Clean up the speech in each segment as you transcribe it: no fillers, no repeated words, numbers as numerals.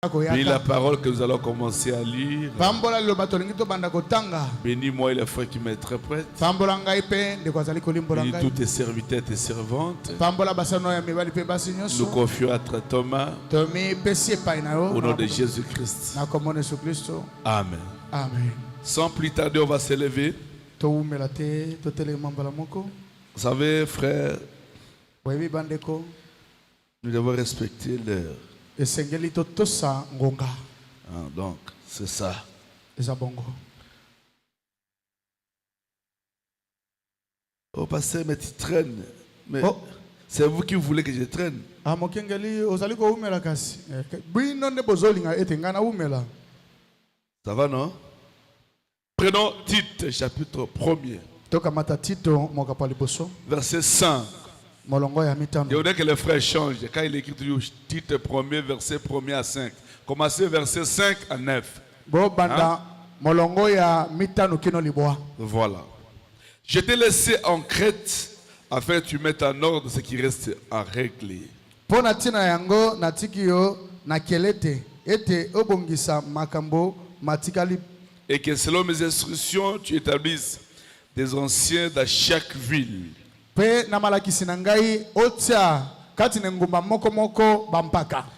Bénis la parole que nous allons commencer à lire. Bénis-moi et les frères qui m'interprètent. Bénis tous tes serviteurs et tes servantes. Nous confions à Thomas. Au nom de Jésus-Christ. Amen. Amen. Sans plus tarder, on va se lever. Vous savez, frère, nous devons respecter l'heure. Donc, c'est ça. Oh, pasteur, mais tu traînes. Mais c'est vous qui voulez que je traîne. Ça va, non? Prenons Tite, chapitre 1er. Verset 5. Il faudrait que les frères changent. Quand il écrit toujours Tite 1er, verset 1er à 5. Commencez verset 5 à 9. Hein? Voilà. Je t'ai laissé en Crète afin que tu mettes en ordre ce qui reste à régler. Et que selon mes instructions, tu établisses des anciens dans chaque ville.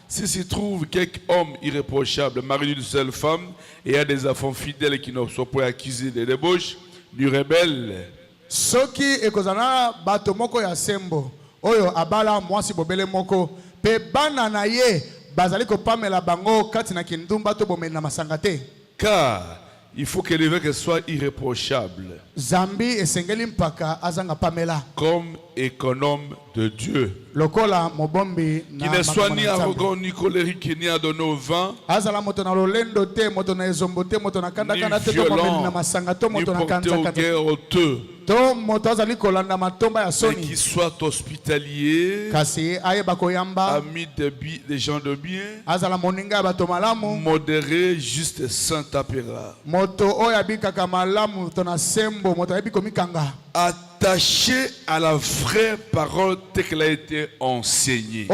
Si s'y trouve quelque homme irréprochable, marié d'une seule femme, et a des enfants fidèles qui ne sont pas accusés de débauche, du rebelle. Soki ekozana bato moko ya sembo oyo abala mwasi bobele moko pe bana na ye bazali ko pamela bango kati na kindumba to bomena masangate. Car il faut que l'évêque soit irréprochable. Zambi esengeli mpaka azanga pamela. Comme économe de Dieu. Lokola mobombi na. Qui ne soit ni arrogant ni colérique ni adonné au vent. Azala moto na lolendo te moto na ezombo te moto na kanda kanda te to bomena masanga to moto na kanza kata. Mais qu'il soit hospitalier, ami des gens de bien, modéré, juste, sans tapera. Attaché à la vraie parole telle qu'elle a été enseignée,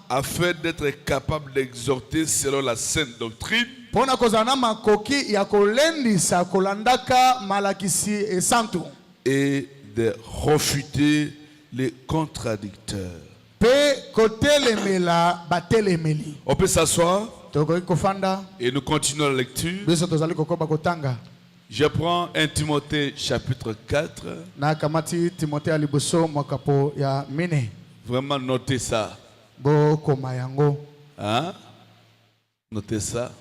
afin d'être capable d'exhorter selon la sainte doctrine et de refuter les contradicteurs. On peut s'asseoir et nous continuons la lecture. Je prends 1 Timothée chapitre 4. Vraiment notez ça. Hein? Notez ça.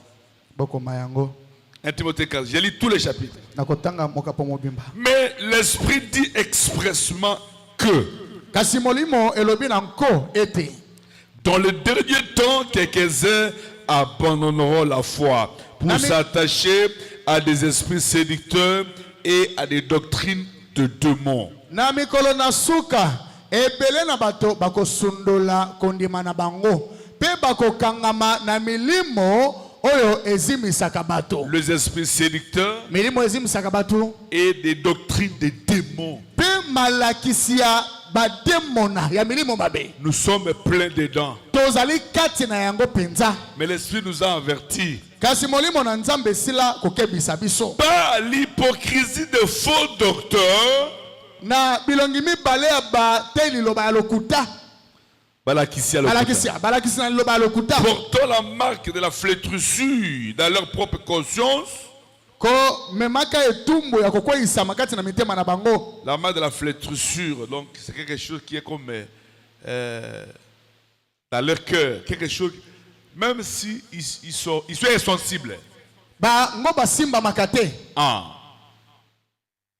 1 Timothée 4. J'ai lu tous les chapitres. Mais l'Esprit dit expressement que dans le dernier temps, quelques-uns abandonneront la foi pour s'attacher à des esprits séducteurs et à des doctrines de démons. Les esprits séducteurs et des doctrines de démons. Nous sommes pleins dedans. Mais l'Esprit nous a avertis. Pas l'hypocrisie de faux docteurs. Portant la marque de la flétrissure dans leur propre conscience. La marque de la flétrissure, donc c'est quelque chose qui est comme dans leur cœur, quelque chose, même si ils sont insensibles.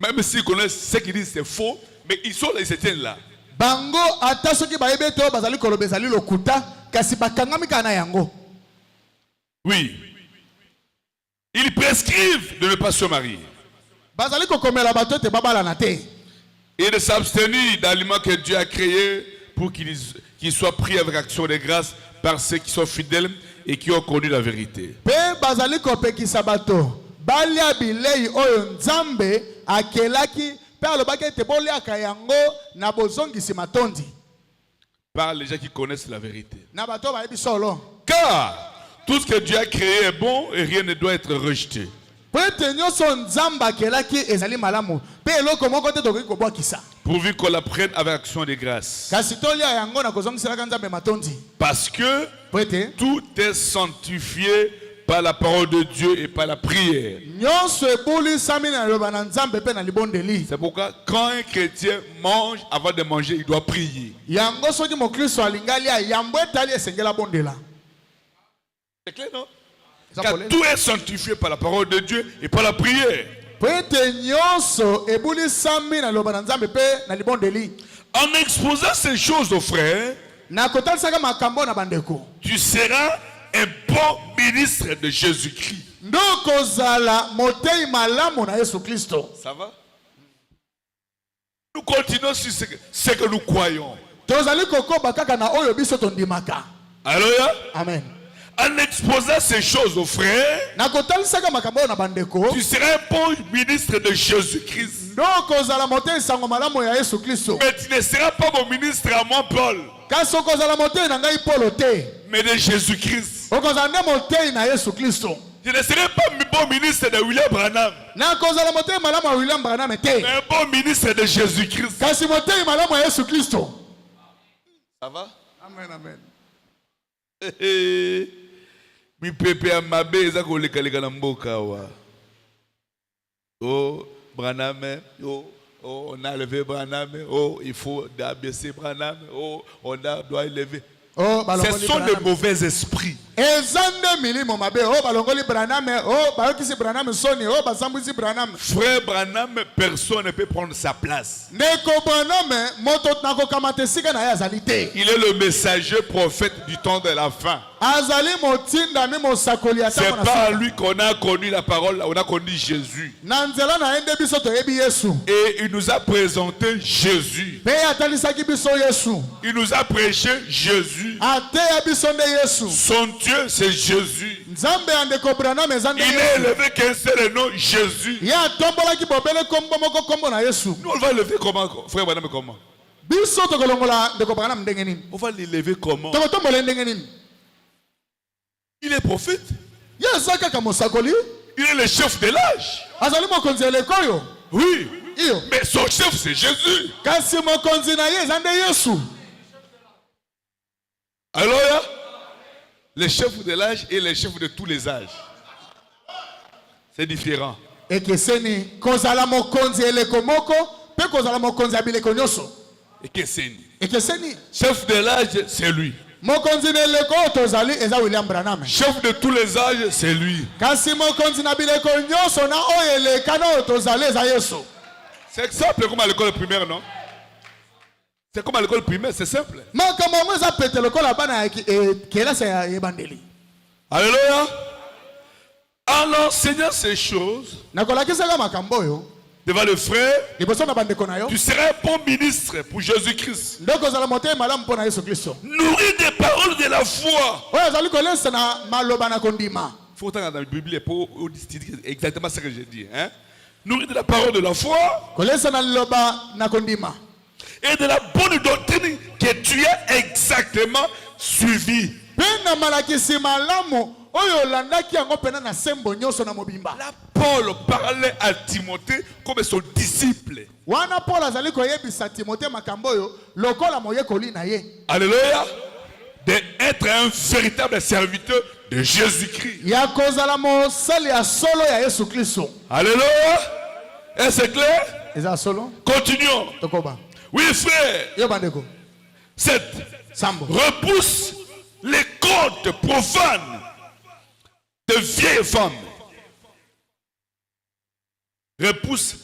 Même s'ils connaissent ce qu'ils disent c'est faux, mais ils sont là, ils se tiennent là. Oui. Ils prescrivent de ne pas se marier. Et de s'abstenir d'aliments que Dieu a créés pour qu'ils soient pris avec action de grâce par ceux qui sont fidèles et qui ont connu la vérité. par les gens qui connaissent la vérité. na bato bayebi solo. Car tout ce que Dieu a créé est bon et rien ne doit être rejeté. Po ete nyonso nzambe akelaki ezali malamu mpe eloko moko te tokoki kobwakisa. Pourvu qu'on la prenne avec action de grâce. Kasi tolia yango na kozongiselaka nzambe matondi. Parce que Po ete tout est sanctifié par la parole de Dieu et par la prière. nyonso ebulisami na liloba na nzambe mpe na libondeli. C'est pourquoi quand un chrétien mange, avant de manger, il doit prier. Yango soki mokristo alingali yambo etali esengela bondela. C'est clair, non? Eza Car polele. tout est sanctifié par la parole de Dieu et par la prière. Po ete nyonso ebulisami na liloba na nzambe mpe na libondeli. En exposant ces choses aux frères, Na kotalisaka makambo na bandeko. tu seras un bon ministre de Jésus-Christ. Ndo kozala motei malamu na Yesu Kristo. Ça va? Nous continuons sur ce que nous croyons. Tozali kokoba kaka na oyo biso tondimaka. Alléluia. Amen. En exposant ces choses aux frères, Na kotalisaka makambo oyo na bandeko. tu seras un bon ministre de Jésus-Christ. Ndo kozala motei sango malamu ya Yesu Kristo. Mais tu ne seras pas mon ministre à moi, Paul, Kasi okozala motei na ngai Paulo te. mais de Jésus-Christ. Okozala nde motei na Yesu Kristo. Je ne serai pas bon ministre de William Branham, Na kozala motei malamu ya William Branham te. mais un bon ministre de Jésus-Christ. Kasi motei malamu ya Yesu Kristo. Ça va? Amen, amen. Mi pepe ya mabe eza koleka na mboka wa. Oh, Branham, oh, on a levé Branham, oh, il faut abaisser Branham, oh, doit élever. Oh, Ce balongoli sont des Branham. mauvais esprits. Ezande milimo mabe. Oh, balongoli Branham. Oh, bayokisi Branham soni. Oh, basambwisi Branham. Frère Branham, personne ne peut prendre sa place. Ndeko Branham moto nako kamate sika na ye azali te. Il est le messager prophète du temps de la fin. Azali motinda mi mosakoli ata C'est mona par sika. lui qu'on a connu la parole, on a connu Jésus. Na nzela na ende biso toyebi Yesu. Et il nous a présenté Jésus. Pe atalisaki biso Yesu. Il nous a prêché Jésus. Ateya biso nde Yesu. Son Dieu, c'est Jésus. Nzambe ya ndeko Branham eza nde Il n'est Yesu. élevé qu'un seul nom, Jésus. Ye atombolaki bobele kombo moko kombo na Yesu. Nous, on va l'élever comment, frère Branham, comment? Biso tokolongola ndeko Branham ndenge nini? On va l'élever comment? Tokotombola ndenge nini? Il est prophète. Ye aza kaka mosakoli. Il est le chef de l'âge. Azali mokonzi ya eleko oyo. Oui. Iyo. Mais son chef, c'est Jésus. Kasi mokonzi na ye eza nde Yesu. Alors, le chef de l'âge et le chef de tous les âges. C'est différent. Ekeseni kozala mokonzi ya eleko moko pe kozala mokonzi ya bileko nyonso. Et que c'est lui. Ekeseni Chef de l'âge, c'est lui. mokonzi na eleko oyo tozali eza William Branham. Chef de tous les âges, c'est lui. Kasi mokonzi na bileko nyonso na oyo eleka na oyo tozali eza Yesu. C'est simple comme à l'école primaire, non? C'est comme à l'école primaire, c'est simple. Makambo yango eza pete lokola bana ya kelasi ya ebandeli. Alléluia. En enseignant ces choses Nakolakisaka makambo oyo devant le frère, liboso na bandeko na yo. tu seras un bon ministre pour Jésus-Christ. Nde kozala motei malamu mpo na Yesu Kristo. Nourri des paroles de la foi. Oyo azali kolesa na maloba na kondima. Il faut entendre dans la Bible pour dire exactement ce que j'ai dit. Hein? Nourri de la parole de la foi Kolesa na liloba na kondima. et de la bonne doctrine que tu as exactement suivi. Pe na malakisi malamu oyo olandaki yango pena na sembo nyonso na mobimba. Là, Paul parlait à Timothée comme son disciple. Wana Paul azali koyebisa Timothée makambo oyo lokola moyekoli na ye. Alléluia. D'être un véritable serviteur de Jésus-Christ. Ya kozala mosali ya solo ya Yesu Kristo. Alléluia. Est-ce clair? Eza solo? Continuons. Tokoba. Oui, frère. Yo bandeko. 7. Sambo. Repousse les contes profanes de vieilles femmes. Repousse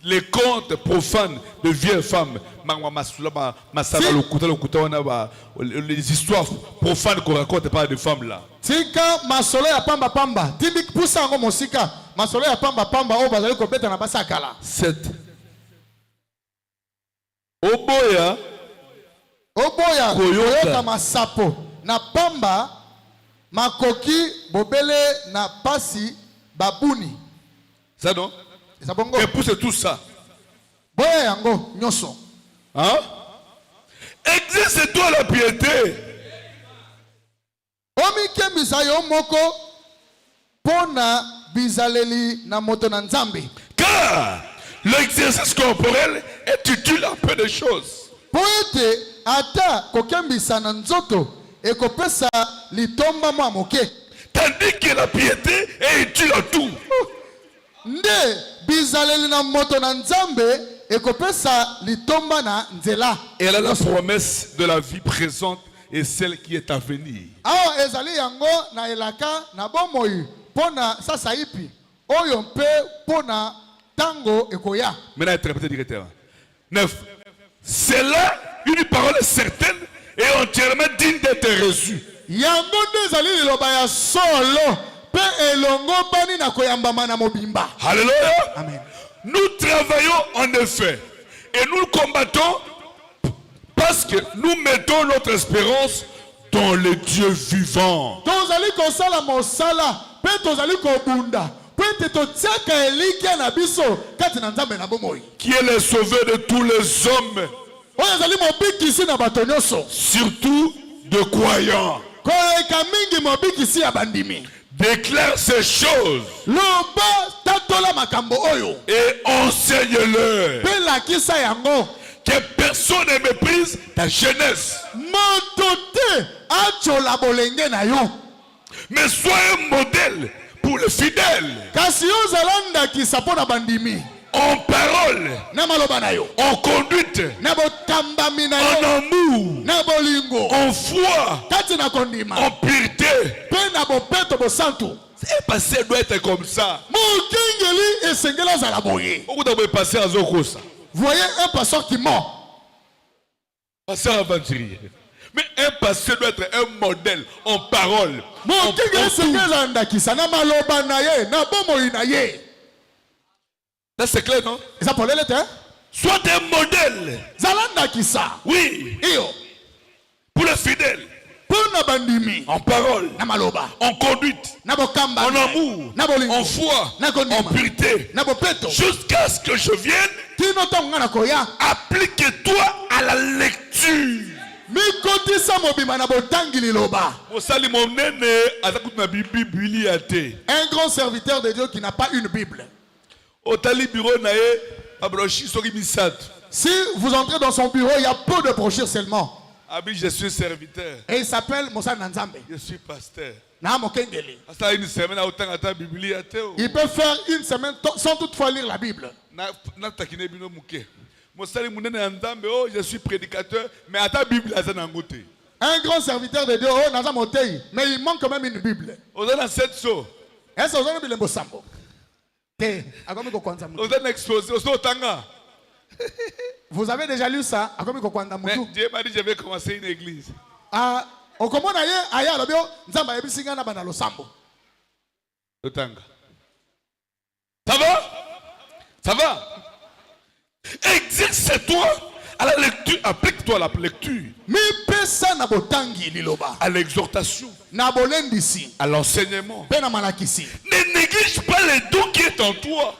les contes profanes de vieilles femmes. Les histoires profanes qu'on raconte par des femmes là. Tika masolo ya pamba pamba. Tindi pusa yango mosika. Masolo ya pamba pamba oyo bazali kobeta na basakala. 7. Oboya. Oboya Koyoka. koyoka masapo na pamba makoki bobele na pasi babuni. Ça non? Eza bongo. Repousse tout ça. Boya yango nyonso. Hein? Exerce-toi la piété. Omikembisa yo moko pona bizaleli na moto na nzambe. Car l'exercice corporel est utile à peu de choses. Poete ata kokembisa na nzoto ekopesa litomba mwa moke. Tandis que la piété est utile à tout. Nde bizaleli na moto na nzambe ekopesa litomba na nzela. Elle a la promesse de la vie présente et celle qui est à venir. Awa ezali yango na elaka na bomoi pona sasa ipi oyo mpe pona tango ekoya. Maintenant, interprété directement. 9. C'est là une parole certaine et entièrement digne d'être reçue. Yango nde ezali liloba ya solo pe elongo bani na koyambama na mobimba. Alléluia. Amen. Nous travaillons en effet et nous combattons parce que nous mettons notre espérance dans le Dieu vivant. Tozali kosala mosala pe tozali kobunda pe te totiaka elikia na biso kati na nzambe na bomoi. Qui est le sauveur de tous les hommes, Oyo ezali mobikisi na bato nyonso. surtout de croyants. Koleka mingi mobikisi ya bandimi. Déclare ces choses Loba tatola makambo oyo. et enseigne-leur. Pe lakisa yango. Que personne ne méprise ta jeunesse, Moto te achola bolenge na yo. mais sois un modèle pour les fidèles Kasi ozalanda kisapo na bandimi. en parole, Na maloba na yo. en conduite, Na botambami na en yo. amour, Na bolingo. en foi, Kati na kondima. en pureté. Pe na bopeto bosantu. C'est passé doit être comme ça. Mokengeli esengela zala boye. Pourquoi tu peux passer à Zokosa? Voyez un pasteur qui mord. Pasteur aventurier. Mais un pasteur doit être un modèle en parole. Mokengeli esengela zala ndakisa na maloba na ye, na bomoi na ye. Ça c'est clair, non? Eza polele te? Sois un modèle. Zala ndakisa. Oui. Iyo. Pour les fidèles. Pona bandimi. En parole. Na maloba. En conduite. Na bokamba. En amour. Na bolingo. En foi. Na kondima. En pureté. Na bopeto. Jusqu'à ce que je vienne, Tino tonga na koya. applique-toi à la lecture. Mikotisa mobima na botangi liloba. Mosali monene azakutu na Bible ate. Un grand serviteur de Dieu qui n'a pas une Bible. Otali bureau na ye abrochi soki misatu. Si vous entrez dans son bureau, il y a peu de brochures seulement. Abi je suis serviteur. Et il s'appelle Moussa Nanzambe. Je suis pasteur. Na mokengeli. Asa une semaine autant ata Bible ate. Il peut faire une semaine sans toutefois lire la Bible. Na takine bino muke. Mosali monene ya Nzambe oh je suis prédicateur mais ata Bible aza na ngote. Un grand serviteur de Dieu, oh, Nanzambe Otei, mais il manque quand même une Bible. Ozana sept so. Est-ce que vous avez le sambo? Te, akomi ko kwanza mutu. Ozana exposé otanga. Vous avez déjà lu ça? Akomi ko kwanza Mais mutu. Dieu m'a dit je vais commencer une église. Ah, okomona ye aya alobio nzamba yebisinga na bana losambo. Otanga. Ça va? Ça va? Exerce-toi à la lecture, applique-toi à la lecture, Mi pesa na botangi liloba. à l'exhortation, Na bolendisi. à l'enseignement. Pe na malakisi. Ne néglige pas les dons qui est en toi,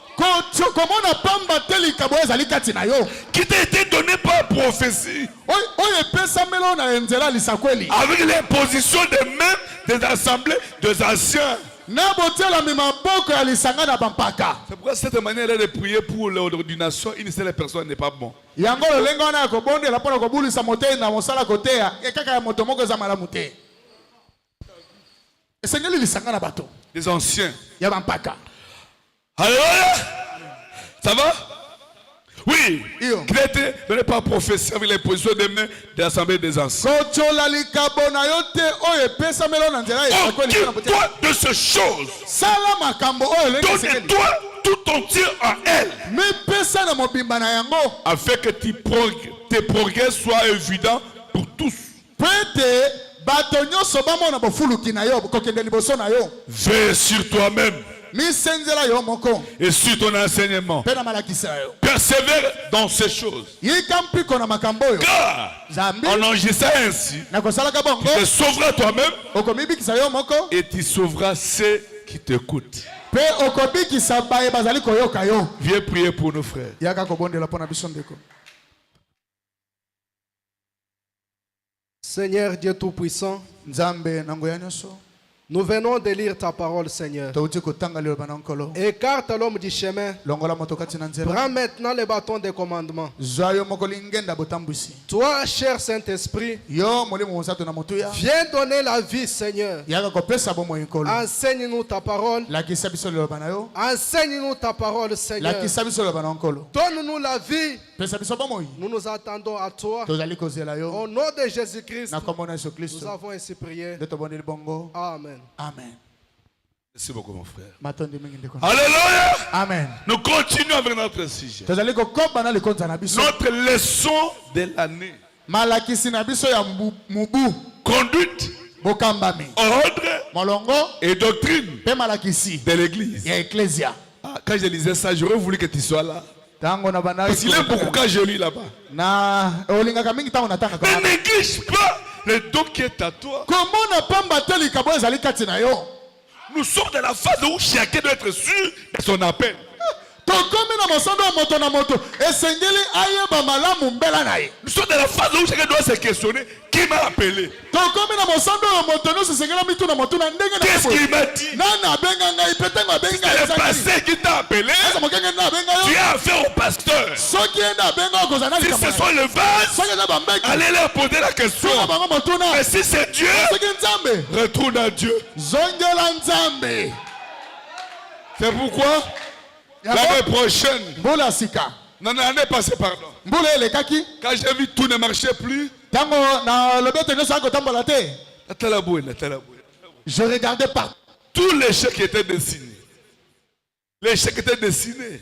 Komona pamba teli kabo ezali kati na yo. qui t'a été donné par prophétie, Oye pesa melo na enzela lisakweli. avec l'imposition des mains des assemblées des anciens. Na botela mi maboko ya lisanga na bampaka. C'est pourquoi cette manière de prier pour l'ordination, une seule personne n'est pas bon. Yango lolengo wana ya kobondela mpona kobulisa motei na mosala koteya ekaka ya moto moko eza malamu te. Esengeli lisanga na bato Les anciens. ya bampaka. Alléluia. Ça va? Oui. Iyo. Qui a été donné par prophétie avec l'imposition des mains de l'assemblée des anciens. Kochola likabo na yo te oyo epesa melo na nzela ya sakweli mpona koteya. Occupe-toi de ces choses. Sala makambo oyo lengi esengeli. Donne-toi tout entier en elle. Mi pesa na mobimba na yango. Afin que tes progrès soient évidents pour tous. Pete bato nyonso bamona bofuluki na yo kokende liboso na yo. Veille sur toi-même Misenzela yo moko. et sur ton enseignement. Pe na malakisa yo. Persévère dans ces choses. Yika mpiko na makambo oyo. Car Zambi en agissant ainsi, na kosalaka bongo. tu te sauveras toi-même Okomibikisa yo moko. et tu sauveras ceux qui t'écoutent. Pe okobikisa baye bazali koyoka yo. Viens prier pour nos frères. Yaka kobondela mpona biso ndeko. Seigneur Dieu Tout-Puissant, Nzambe nangoya nyonso nous venons de lire ta parole, Seigneur. touti kotanga liloba na nkolo Écarte l'homme du chemin. longola moto kati na nzela Prends maintenant le bâton des commandements. zwa yo moko lingenda botambwisi Toi, cher Saint-Esprit, yo molimo mosantu na motuya viens donner la vie, Seigneur. yaka kopesa bomoi nkolo Enseigne-nous ta parole. lakisa biso liloba na yo Enseigne-nous ta parole, Seigneur. lakisa biso liloba na nkolo Donne-nous la vie. pesa biso bomoi Nous nous attendons à toi. tozali kozela yo Au nom de Jésus-Christ, na kombo na yesu nous kristo avons ainsi prié. nde tobondeli bongo Amen. amen Merci beaucoup, mon frère. matondi mingi ndeko Alléluia. amen Nous continuons avec notre sujet. tozali kokoba na likonza na biso Notre leçon de l'année. malakisi na biso ya mubu Conduite, bokambami ordre molongo et doctrine mpe malakisi de l'église. ya eklesia Ah, quand je lisais ça, j'aurais voulu que tu sois là. ntango na Parce qu'il aime beaucoup quand je lis là-bas. na olingaka mingi ntango natangaka Ne wana. néglige pas le don qui est à toi. komona pamba te likabo ezali kati na yo Nous sommes dans la phase où chacun doit être sûr de son appel. tokomi na mosondo ya moto na moto esengeli ayeba malamu mbela na ye Nous sommes dans la phase où chacun doit se questionner qui m'a appelé. tokomi na mosondo ya moto nyonso esengeli mitu na motu na ndenge Qu'est-ce qu'il m'a dit? nani abenga ngai pe ntango abengi ngai C'est le eza nini? passé qui t'a appelé. eza mokenge nde abenga Tu yo as affaire au pasteur. soki ye nde abenga yo kozala na Si likambo ce na sont ye. les vases, soki eza bambeki allez leur poser la question. tuna bango motuna Mais si c'est Dieu, soki nzambe retourne à Dieu. zongela nzambe C'est pourquoi l'année prochaine, mbula ya sika non, l'année passée, pardon, mbula elekaki quand j'ai vu tout ne marchait plus, ntango na lobi ete nyonso akotambola te je regardais partout tous les chèques étaient dessinés. Les chèques étaient dessinés.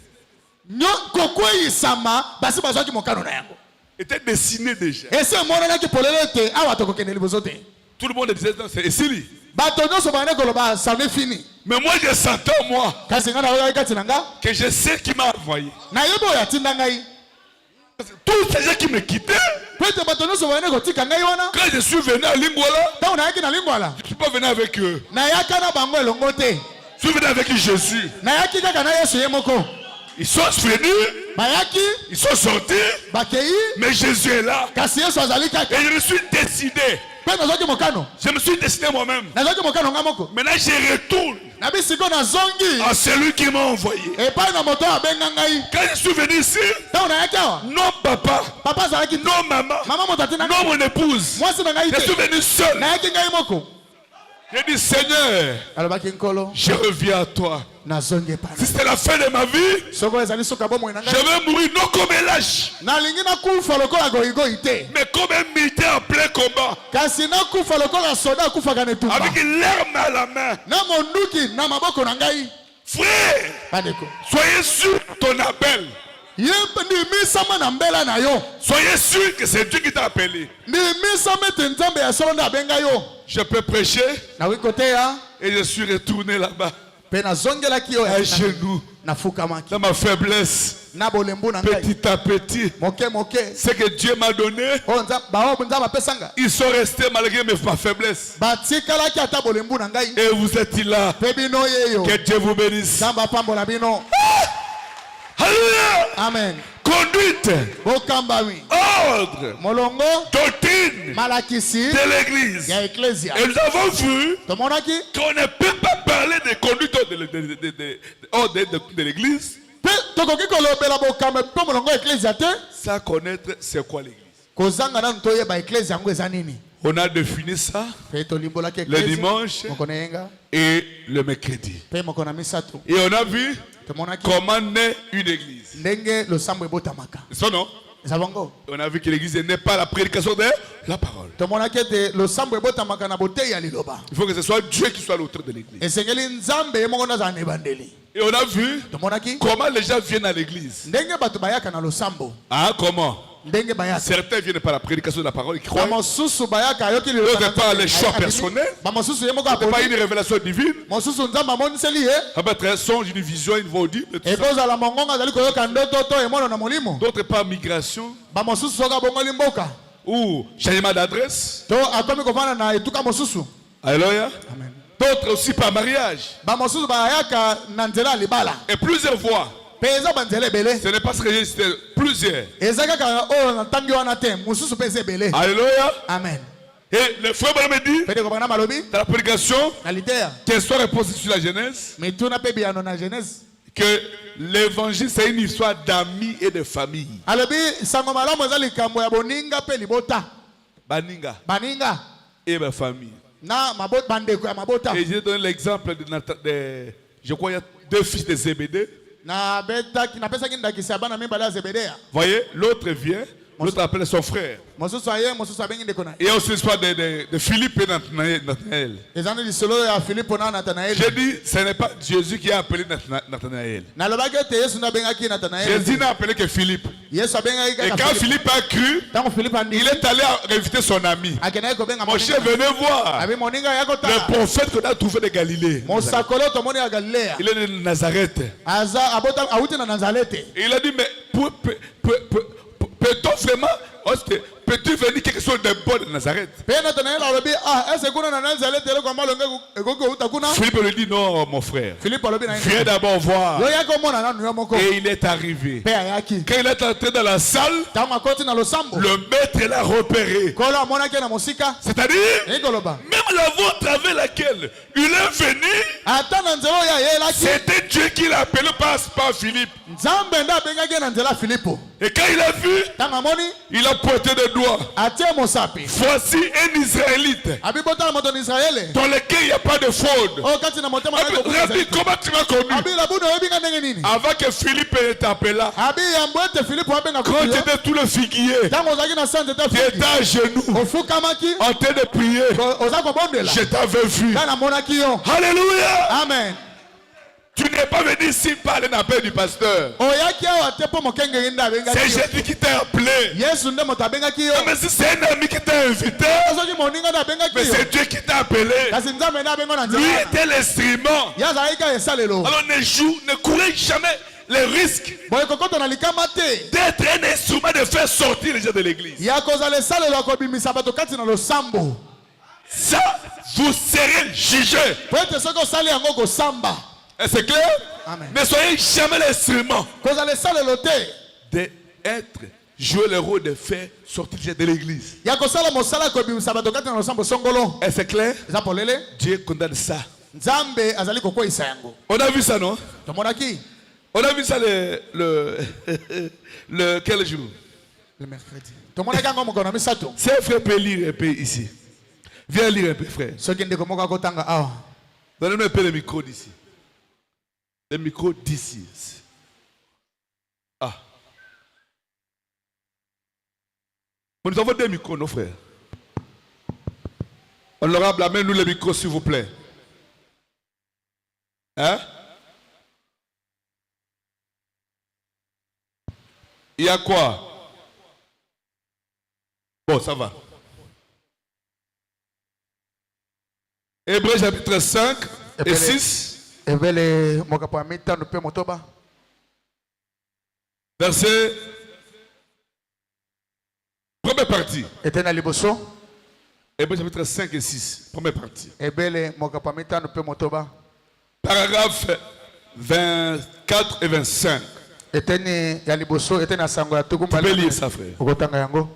kokweyisama basi bazwaki mokano na yango Étaient dessinés déjà. esi emonanaki polele ete awa tokokende liboso te Tout le monde disait, non, c'est Essili. bato nyonso bangane koloba sami fini Mais moi, je sentais, moi, kasi ngai nayokai kati na nga que je sais qui m'a envoyé. nayebi oyo atinda ngai Tous ces gens qui me quittaient, po ete bato nyonso bangane kotika ngai wana quand je suis venu à Lingwala, ntango nayaki na lingwala je ne suis pas venu avec eux. nayaka na bango elongo te Je suis venu avec Jésus. nayaki kaka na yesu ye moko Ils sont venus, bayaki ils sont sortis, bakei mais Jésus est là. kasi yesu azali kaka Et je me suis décidé. mpe nazwaki mokano Je me suis décidé moi-même. nazwaki mokano nga moko Maintenant, je retourne nabi siko nazongi à celui qui m'a envoyé. epai na moto oyo abenga ngai Quand je suis venu ici, ntango nayaki awa non papa, papa azalaki te non maman, mama moto atinda non ngai mon épouse. mwasi na ngai Je suis te venu seul. nayaki ngai moko J'ai dit, Seigneur, alobaki nkolo je reviens à toi. nazongi epai Si c'était la fin de ma vie, soko ezali suka bomoi na je ngai vais mourir non comme un lâche, nalingi nakufa lokola goigoi te mais comme un militaire en plein combat, kasi nakufa lokola soda akufaka na etumba avec l'arme à la main. na monduki na maboko na ngai Frère, bandeko soyez sûr de ton appel. ye ndimisama na mbela na yo Soyez sûr que c'est Dieu qui t'a appelé. ndimisama ete nzambe ya solo nde abenga yo Je peux prêcher nakoki koteya et je suis retourné là-bas, mpe nazongelaki oyo à genoux, nafukamaki dans ma faiblesse, na bolembu na ngai petit à petit. moke moke Ce que Dieu m'a donné, oyo baoyo nzambe apesanga ils sont restés malgré ma faiblesse. batikalaki ata bolembu na ngai Et vous êtes là. mpe bino yeyo Que Dieu vous bénisse. nzambe apambola bino Alléluia. amen Conduite, bokambami ordre, molongo doctrine malakisi de l'église. ya eklesia Et nous avons vu tomonaki qu'on ne peut pas parler de conduite de l'église mpe tokoki kolobela bokambe mpe molongo ya eklesia te sans connaître c'est quoi l'église. kozanga nanu toyeba eklesia yango eza nini On a défini ça mpe tolimbolaki le dimanche moko na yenga et le mercredi. mpe moko na misato Et on a vu tomonaki comment naît une église. ndenge losambo ebotamaka Ça non? eza bongo On a vu que l'église n'est pas la prédication de la parole. tomonaki ete losambo ebotamaka na boteyi ya liloba Il faut que ce soit Dieu qui soit l'auteur de l'église. esengeli nzambe ye moko nde azala na ebandeli Et on a vu tomonaki comment les gens viennent à l'église. ndenge bato bayaka na losambo Ah, comment? ndenge bayaka Certains viennent par la prédication de la parole, ils croient. bamosusu bayaka ayoki D'autres par les choix personnels. bamosusu ye moko C'est pas aponi une révélation divine. mosusu nzambe amoniseli ye Ça peut être un songe, une vision, une voix audible. Tout ça. ekozala mongongo azali koyoka ndoto to emono na molimo D'autres par migration bamosusu soki abongoli mboka ou changement d'adresse. to akomi kovanda na etuka mosusu Alléluia. D'autres aussi par mariage. bamosusu bayaka na nzela ya libala Et plusieurs voies. mpe eza banzela ebele Ce n'est pas ce que j'ai dit, c'était plusieurs. eza kaka oyo na ntangi wana te mosusu mpe eza ebele Alléluia. amen Et le frère Branham dit, Pede kopana malobi. dans la prédication, Na litère. question reposée sur la Genèse, Mais tout n'a pas bien dans la Genèse. que l'évangile c'est une histoire d'amis et de famille. Alobi sango malamu eza likambo ya boninga pe libota. Baninga Baninga et ma famille. na mabota bandeko ya mabota. Et j'ai donné l'exemple je crois il y a 2 fils de Zébédée. Na beta na pesa kinda kisaba na mimba la Zebedea. Voyez, l'autre vient, l'autre appelle son frère. Mosusu aye mosusu abengi ndeko na. Il y a aussi l'histoire de Philippe et Nathanaël. Ezana di solo ya Philippe na Nathanaël. J'ai dit, ce n'est pas Jésus qui a appelé Nathanaël. Na lobaki te Yesu na bengaki Nathanaël. Jésus n'a appelé que Philippe. Yesu abengaki Et ka quand Philippe a cru, Tango Philippe andi. il est allé inviter son ami. Akena ko benga Mon cher, venez voir Abi moninga yako ta. le prophète qu'on a trouvé de Galilée. Mosakolo to moni ya Galilea. Il est de Nazareth. Aza abota auti na Nazareth. Et il a dit, mais peut-on vraiment, peux-tu venir quelque chose de bon de Nazareth? Pe Nathanaël alobi est-ce kuna na Nazareth ele kwa malonge ekoko uta kuna? Philippe lui dit, non, mon frère. Philippe alobi na. Viens d'abord voir. Yo yako mona na nuyo moko. Et il est arrivé. Pe ayaki. Quand il est entré dans la salle, Tango akoti na losambo. le maître l'a repéré. Kolo amona ke na mosika. C'est-à-dire, Ekoloba. même la voie à travers laquelle il est venu, Ata na nzelo ya yelaki. c'était Dieu qui l'a appelé, pas Philippe. Nzambe nda bengaki na nzela Philippe. Et quand il a vu, Tango amoni il a pointé le doigt. atie mosapi. Voici un Israélite Abi bota na moto na Israël. dans lequel il n'y a pas de fraude. Oh kati na motema na ko. Rabbi, comment tu m'as connu? Abi la buno yebi nga ndenge nini? Avant que Philippe était appelé là, Abi yambwete Philippe abenga quand ko. tu étais tout le figuier, Tango ozaki na sante ta tu étais à genoux, ofukamaki. en train de prier. Oza kobondela. Je t'avais vu. Kana monaki yo. Alléluia. Amen. Tu n'es pas venu ici parler d'appel du pasteur. Oyaki awa te po mokenge yinda bengaki C'est yo. Jésus qui t'a appelé. Yesu nde moto abengaki yo. Mais si c'est un ami qui t'a invité, Soki moninga na bengaki mais yo. c'est Dieu qui t'a appelé. Kasi nzambe na bengo na Lui nzela. était l'instrument. Yazalaki ka esalelo. Alors ne courez jamais les risques Boye kokoto na likama te. d'être un instrument de faire sortir les gens de l'église. Ya kozala esalelo ya kobimisa bato kati na losambo. Ça, vous serez jugés. Po ete soki osali yango kosamba. Et c'est clair? Amen. Ne soyez jamais l'instrument Kozala esalelo te. d'être, jouer le rôle de faire sortir les gens de l'église. Ya kosala mosala kobimisa bato kati na losambo songolo. Et c'est clair? Eza polele. Dieu condamne ça. Nzambe azali kokweyisa yango. On a vu ça, non? Tomonaki On a vu ça le quel jour? le mercredi. Tomonaki yango mokolo na misato. Si un frère peut lire un peu ici. Viens lire un peu, frère. Soki ndeko moko akotanga awa. Donnez-moi un peu le micro d'ici. Le micro d'ici. Ah. Nous avons 2 micros, nos frères. Honorable, amène-nous le micro, s'il vous plaît. Hein? Il y a quoi? Bon, ça va. Hébreux chapitre 5 et 6. Evele mokapo amita no pe motoba. Verset. Première partie. Etena liboso. Hébreux chapitre 5 et 6. Première partie. Ebele mokapo amita no pe motoba. Paragraphe 24 et 25. Eteni ya liboso etena sango ya tuku Tu peux lire ça, frère. okotanga yango.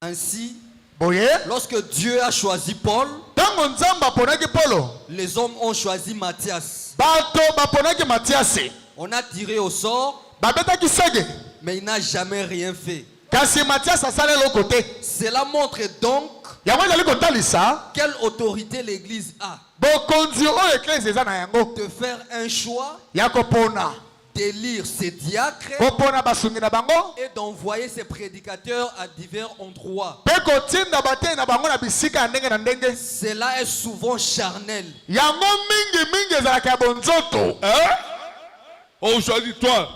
Ainsi, Boye, lorsque Dieu a choisi Paul, tango nzamba ponaki Polo, les hommes ont choisi Matthias. bato baponaki Matiasi. On a tiré au sort, Babetaki sege. mais il n'a jamais rien fait. Kasi Matias asale lo côté. Cela montre donc Yango ezali kotalisa. quelle autorité l'Église a Bokonzi oyo eklesi eza na yango. de faire un choix, Ya kopona. d'élire ses diacres Kopona basungi na bango. et d'envoyer ses prédicateurs à divers endroits. Pe kotinda bate na bango na bisika ya ndenge na ndenge. Cela est souvent charnel. Yango mingi ezalaka ya bonzoto. Hein? Aujourd'hui, toi,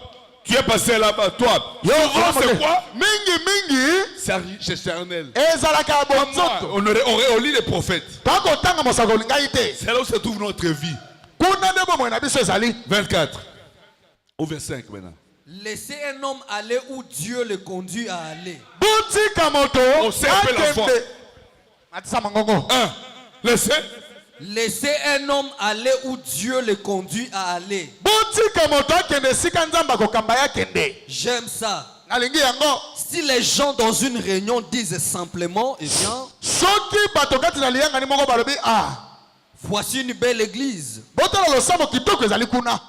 tu es passé là-bas, toi. Souvent, c'est quoi? Mingi C'est charnel. ezalaka ya Moi, bonzoto. on lit les prophètes. Takotanga mosakoli ngai te. C'est là où se trouve notre vie. Kuna nde bomoi na biso ezali. 24. Au 25 maintenant. Laissez un homme aller où Dieu le conduit à aller. Butika moto. On sait un peu la foi. Matisa mangongo. 1. Laissez. Laissez un homme aller où Dieu le conduit à aller. Butika moto akende sika nzamba kokamba ya kende. J'aime ça. nalingi yango Si les gens dans une réunion disent simplement, eh bien, soki bato kati na liyanga ni moko balobi voici une belle église. botala losambo kitoko ezali kuna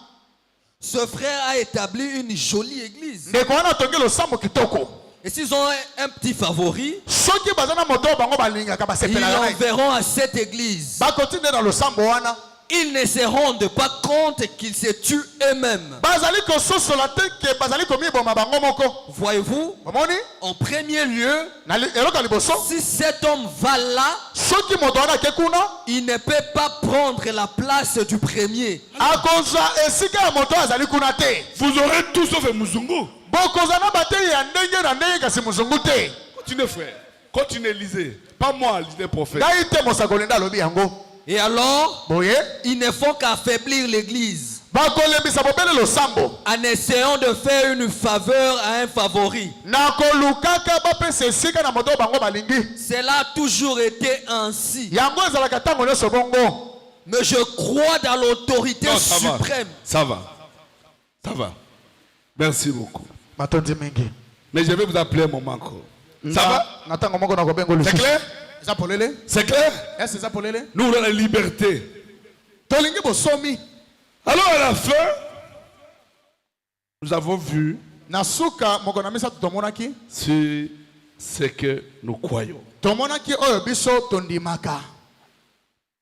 Ce frère a établi une jolie église. ndeko wana atongi losambo kitoko Et s'ils ont un petit favori, soki baza na moto bango balingaka ils basepelaka naye l'enverront à cette église. bakotinde na losambo wana Ils ne se rendent pas compte qu'ils se tuent eux-mêmes. bazali kososola te ke bazali komiboma bango moko Voyez-vous, omoni en premier lieu, na eloko ya liboso si cet homme va là, soki moto wana ake kuna il ne peut pas prendre la place du premier. akozwa esika ya moto azali kuna te Vous aurez tout sauf un Muzungu. bokozwa na batei ya ndenge na ndenge kasi mozungu te Continuez, frère. Continuez, lisez. Pas moi, lisez prophète. ngai te mosakoli nde alobi yango Et alors, boye ils ne font qu'affaiblir l'église bakolembisa bobele losambo en essayant de faire une faveur à un favori. na kolukaka bapesa esika na moto bango balingi Cela a toujours été ainsi. yango ezalaka ntango nyonso bongo Mais je crois dans l'autorité Non, ça va. suprême. Ça va. Ça va. Merci beaucoup. matondi mingi Mais je vais vous appeler un moment encore. Ça va? na ntango moko na kobenga C'est lisusu clair? eza polele C'est clair? ese eza polele Nous voulons la liberté. tolingi bosomi Alors à la fin, nous avons vu na suka moko na misato tomonaki sur ce que nous croyons. tomonaki oyo biso tondimaka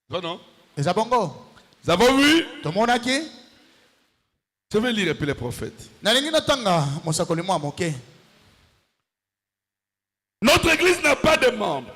Non, non. eza bongo Nous avons vu. tomonaki Je vais lire un peu les prophètes. nalingi natanga mosakoli mwa moke Notre église n'a pas de membres.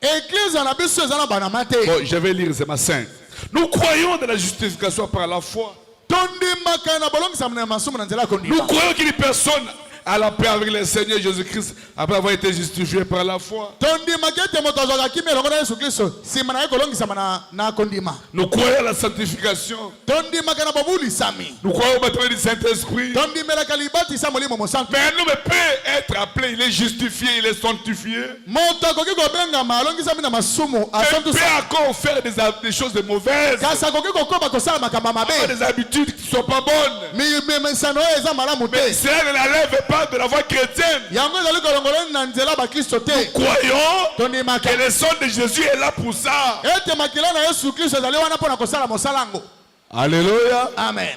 eglize na biso eza na banama te Bon, je vais lire, c'est ma sainte. Nous croyons dans la justification par la foi. tondimaka na bolongisama na masumu na nzela ya Nous kondima croyons qu'une personne a la paix avec le Seigneur Jésus-Christ après avoir été justifié par la foi. tondimaka ete moto azwaka kimi elongo na yesu kristo nsima na ye kolongisama na kondima Nous croyons à la sanctification. tondimaka na bobulisami Nous croyons au baptême du Saint-Esprit. tondimelaka libatisa molimo mosantu Mais un homme peut être appelé, il est justifié, il est sanctifié. moto akoki kobengama alongisami na masumu Il peut asantusa encore faire des choses de mauvaises, kasi akoki kokoba kosala makambo ya avoir mabe des habitudes qui ne sont pas bonnes. misano oyo eza malamu Mais te cela ne l'enlève pas de la voie chrétienne. yango ezali kolongolani na nzela bakristo te Croyons tondimaka que le sang de Jésus est là pour ça. ete makila na yesu kristo ezali wana mpo na kosala mosala yango Alléluia. amen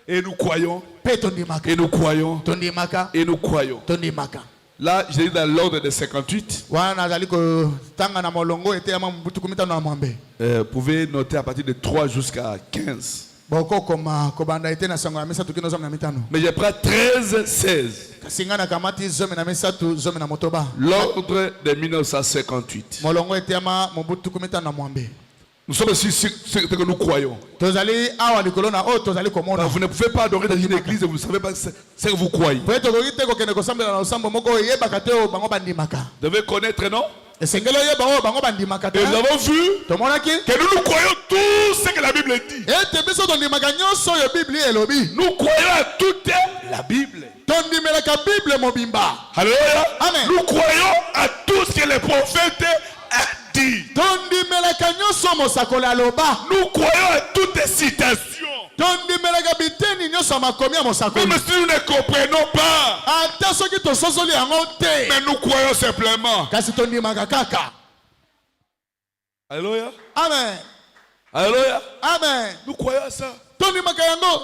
Et nous croyons, mpe tondimaka et nous croyons, tondimaka et nous croyons. tondimaka Là, j'ai dit dans l'ordre de 58. wana nazali kotanga na molongo eteyama mobutu 15 na mwambe Vous pouvez noter à partir de 3 jusqu'à 15. bokokoma kobanda ete na sango ya misato kino zomi na mitano Mais je prends 13, 16. kasi ngai nakamati zomi na misato zomi na motoba L'ordre de 1958. molongo eteyama mobutu 15 na mwambe Nous sommes ici sur ce que nous croyons. tozali awa likolo na oyo tozali komona Vous ne pouvez pas adorer dans une église et vous ne savez pas ce que vous croyez. po ete okoki te kokende kosambela na losambo moko oyo eyebaka te oyo bango bandimaka Vous devez connaître, non? esengeli oyeba oyo bango bandimaka te Et nous avons vu tomonaki que nous croyons tout ce que la Bible dit. ete biso tondimaka nyonso oyo biblia elobi Nous croyons à toute la Bible. tondimelaka bible mobimba Alléluia. Amen. Nous croyons à tout ce que les prophètes ont dit. tondimelaka nyonso mosakoli aloba Nous croyons à toutes les citations. tondimelaka biteni nyonso ya makomi ya mosakoli Même si nous ne comprenons pas, ata soki tososoli yango te mais nous croyons simplement. kasi tondimaka kaka Alléluia. amen Alléluia. amen Nous croyons à ça. tondimaka yango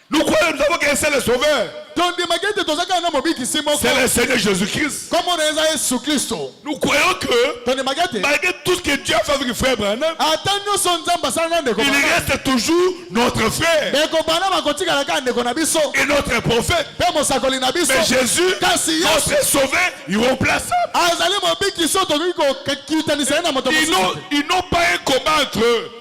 Nous croyons, nous avons qu'un seul sauveur. tondimaka ete toza kaka na mobikisi moko C'est le Seigneur Jésus-Christ. kombo na eza yesu kristo Nous croyons que, tondimaka ete malgré tout ce que Dieu a fait avec frère Branham, ata nyonso nzambe asala na ndeko il reste toujours notre frère ndeko bana bakotikala kaka ndeko na biso et notre prophète. mpe mosakoli na biso Mais Jésus, kasi yesu notre sauveur, irremplaçable. azali mobikisi oyo tokoki kokitanisa ye na moto mosusu Ils n'ont pas un combat entre eux.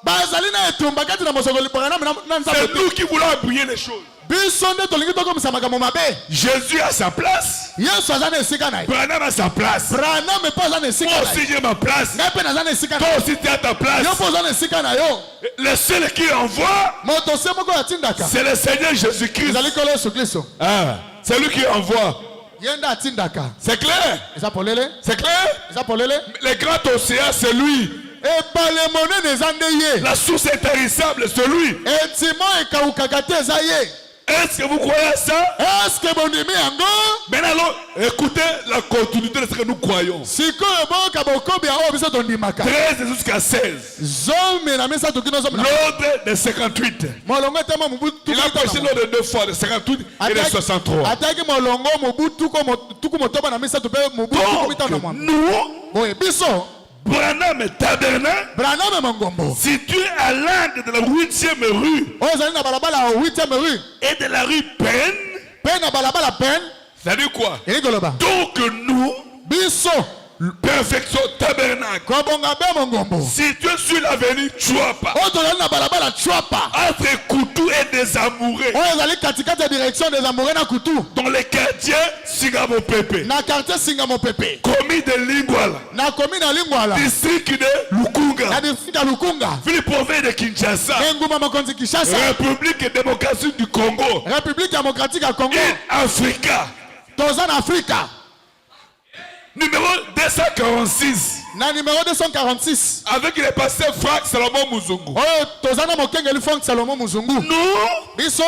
bazali na etumba kati na mosakoli branam na nzambe C'est te nous qui voulons embrouiller les choses. biso nde tolingi tokomisa makambo mabe Jésus a sa place. yesu aza na esika na ye Branham a sa place. branam mpe aza na esika Moi na aussi ye j'ai ma place. ngai mpe naza na esika na Toi ye aussi tu as ta place. yo mpe oza na esika na yo Le seul qui envoie, moto se moko atindaka c'est le Seigneur Jésus-Christ. ezali kolo yesu kristo Ah, c'est lui qui envoie. ye nde atindaka C'est clair? eza polele C'est clair? eza polele Le grand océan, c'est lui. ebale monene eza nde ye La source intarissable, c'est lui. etima ekawukaka te eza ye Est-ce que vous croyez à ça? Est-ce que bondimi yango? Maintenant, alors, écoutez la continuité de ce que nous croyons. Sikoyo boka bokobi yango biso tondimaka. 13 jusqu'à 16. Zomi na mesa tokino zomi. L'ordre de 58. Molongo temo mubutu. Il a prêché l'ordre de 2 fois, de 58 et de 63. Ataki molongo mubutu tuku motoba na mesa tope mubutu komita na mwa. Nous, Boye biso. Branham Tabernacle, Branham Mongombo. situé à l'angle de la 8e rue Ozali na balabala 8e rue. et de la rue Penn. Pe na balabala Penn. Ça dit quoi? Eligoloba. Donc nous, Biso. Perfection Tabernacle, Kobonga be Mongombo. situé sur l'avenue Chouapa, Ozali na balabala Chouapa. entre Koutou et des Amourés, Ozali katikati ya direction des amoureux na kutu. dans les quartiers Singamo Pepe, Na quartier Singamo Pepe. commis de Lingwala, Na komi na Lingwala. district de Na Lukunga, district ya Lukunga. ville province de Kinshasa, Nguma makonzi Kinshasa. République démocratique du Congo, République démocratique ya Congo. et Africa. Toza na Afrika. Numéro 246. Na numéro 246. Avec le pasteur Frank Salomon Muzungu. Oyo toza na mokengeli Frank Salomon Muzungu. Nous, Biso.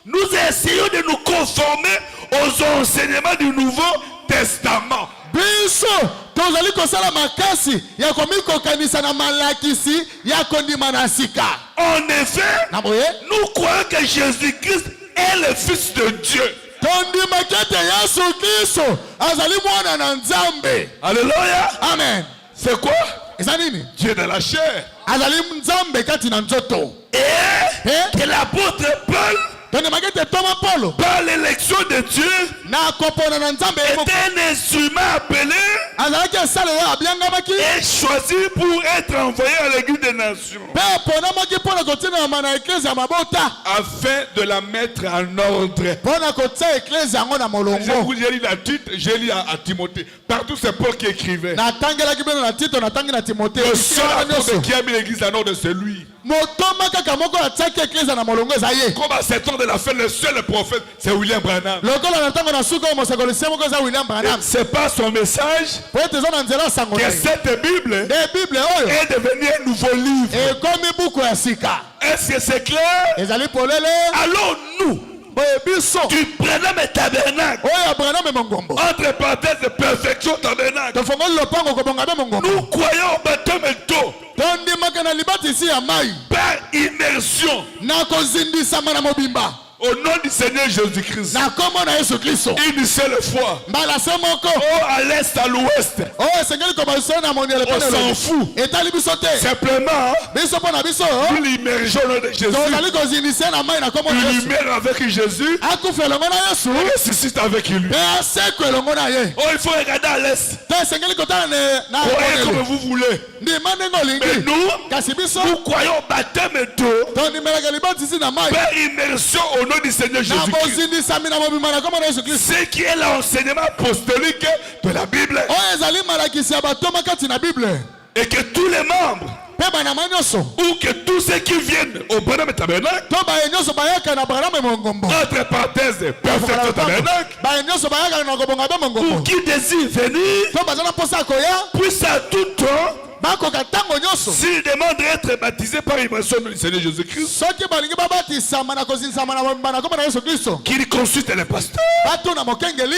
nous essayons de nous conformer aux enseignements du Nouveau Testament. Biso. Tozali kosala makasi ya komikokanisa na malakisi ya kondima na sika. En effet, Na boye. nous croyons que Jésus-Christ est le Fils de Dieu. Tondima kete Yesu Kristo azali mwana na Nzambe. Alléluia. Amen. C'est quoi? Eza nini? Dieu de la chair. Azali Nzambe kati na nzoto. Et que l'apôtre Paul, Tondima kete Toma Paulo par l'élection de Dieu, na kopona na Nzambe est un instrument appelé azalaki esalelo abiangamaki et choisi pour être envoyé à l'église des nations, mpe aponamaki mpo na kotinama na eklese ya mabota afin de la mettre en ordre. mpo na kotia eklese yango na molongo. J'ai lu la titre, j'ai lu à Timothée. Partout c'est Paul qui écrivait. natangelaki bino na tito natangi na timote. Le seul apôtre qui a mis l'église en ordre, c'est lui. motoma kaka moko atiaki eklese na molongo eza ye. Comme à 7 ans de la fin, le seul prophète, c'est William Branham. lokola na ntango na suka oyo mosakolisia moko eza William Branham. C'est pas son message po ete eza na nzela ya sango que na ye. cette Bible nde bible oyo est devenue un nouveau livre. ekomi buku ya sika. Est-ce que c'est clair? ezali polele. Alors nous, boye biso du Branham Tabernacle, oyo ya Branham mongombo entre parenthèses de perfection tabernacle, tofongoli lopango kobonga be mongombo. nous croyons au baptême d'eau tondimaka na libatisi ya mai par immersion na kozindisama na mobimba au nom du Seigneur Jésus-Christ. na kombo na Yesu Kristo. Une seule fois. mbala se moko Oh, à l'est, à l'ouest. oyo esengeli kobaliso na moniele On s'en fout. etali biso te Simplement, biso mpo na biso nous l'immergeons au nom de Jésus. tozali kozindisia na mai na kombo na Il Yesu meurt avec Jésus. akufa elongo na Yesu Il ressuscite avec lui. mpe aseku elongo na ye Oh, il faut regarder à l'est. te esengeli kotala na Croyez comme moniele vous voulez. ndima ndenge Mais olingi nous, kasi biso nous croyons au baptême d'eau tondimelaka libatisi na mai par immersion au nom du Seigneur na Jésus-Christ. bozindisami na mobimba na kombo na Yesu Kristo Ce qui est l'enseignement apostolique de la Bible. oyo ezali malakisi ya batoma kati na bible Et que tous les membres, mpe banama nyonso ou que tous ceux qui viennent au Branham Tabernacle, to baye nyonso bayaka na Branham mongombo entre parenthèses, perfection tabernacle, baye nyonso bayaka na kobonga be ou mongombo qui désirent venir, to baza na mposa ya koya puissent à tout temps, bakoka ntango nyonso s'ils demandent d'être baptisés par immersion du Seigneur Jésus-Christ, soki balingi babatisama na kozinsama na mobimba na kombo na Yesu Kristo qu'ils consultent les pasteurs. batuna mokengeli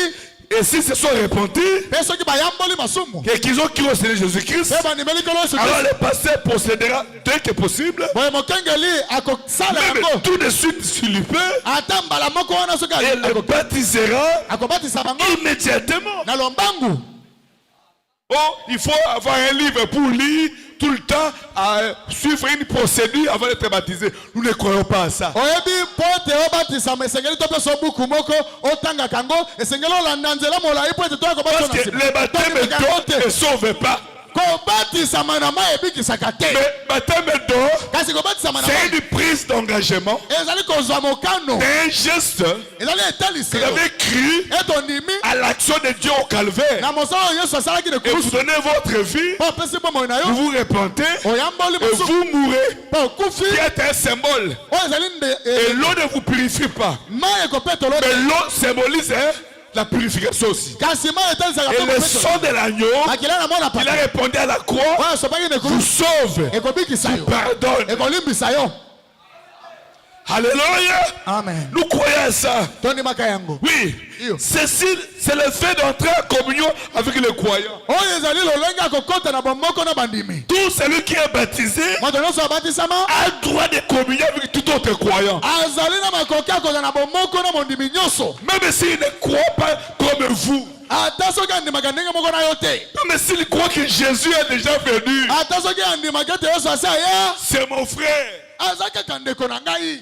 Et s'ils se sont repentis mpe soki bayamboli masumu et qu'ils ont cru au Seigneur Jésus-Christ, mpe bandimeli kolo Yesu alors Kristo le pasteur procédera dès que possible, boye mokengeli akosala même yango tout de suite s'il le peut, ata mbala moko wana soki et le baptisera akobatisa bango immédiatement. na lombangu. Oh, il faut avoir un livre pour lire tout le temps, à suivre une procédure avant d'être baptisé. Nous ne croyons pas à ça. oyebi po ete obatisama esengeli topesa buku moko otangaka yango esengeli olanda nzela molai po ete toya Parce que le baptême d'eau ne sauve pas. kobatisama na mai ebikisaka te Mais baptême d'eau, kasi kobatisama na c'est mai une prise d'engagement, ezali kozwa mokano c'est un geste. ezali Vous etaliselo avez cru ete ondimi à l'action de Dieu au calvaire. na mosala oyo yesu asalaki na Et vous kulusu donnez votre vie, mpo opesi bomoi na vous yo vous repentez, oyamboli et mosusu vous mourrez, mpo okufi qui est un symbole. oyo ezali Et l'eau ne vous purifie pas. mai ekopetolo Mais te l'eau symbolise la purification aussi. kasi mai etalisaka Et mpe le kopetolo sang de l'agneau, makila na mwana il a pata répondu à la croix, oyo asopaki na vous ekulusu sauve, ekobikisa yo pardonne. ekolimbisa yo. Alléluia. Amen. Nous croyons à ça. Tondimaka yango. Oui. Iyo. Ceci, c'est le fait d'entrer en communion avec les croyants. Oyo ezali lolenga kokota na bomoko na bandimi. Tout celui qui est baptisé Moto nyonso abatisama a le droit de communier avec tout autre croyant. azali na makoki akozala na bomoko na mondimi nyonso. Même s'il ne croit pas comme vous. Ata soki andimaka ndenge moko na yo te. Même s'il croit que Jésus est déjà venu. Ata soki andimaka ete Yesu asi aya. C'est mon frère. Aza kaka ndeko na ngai.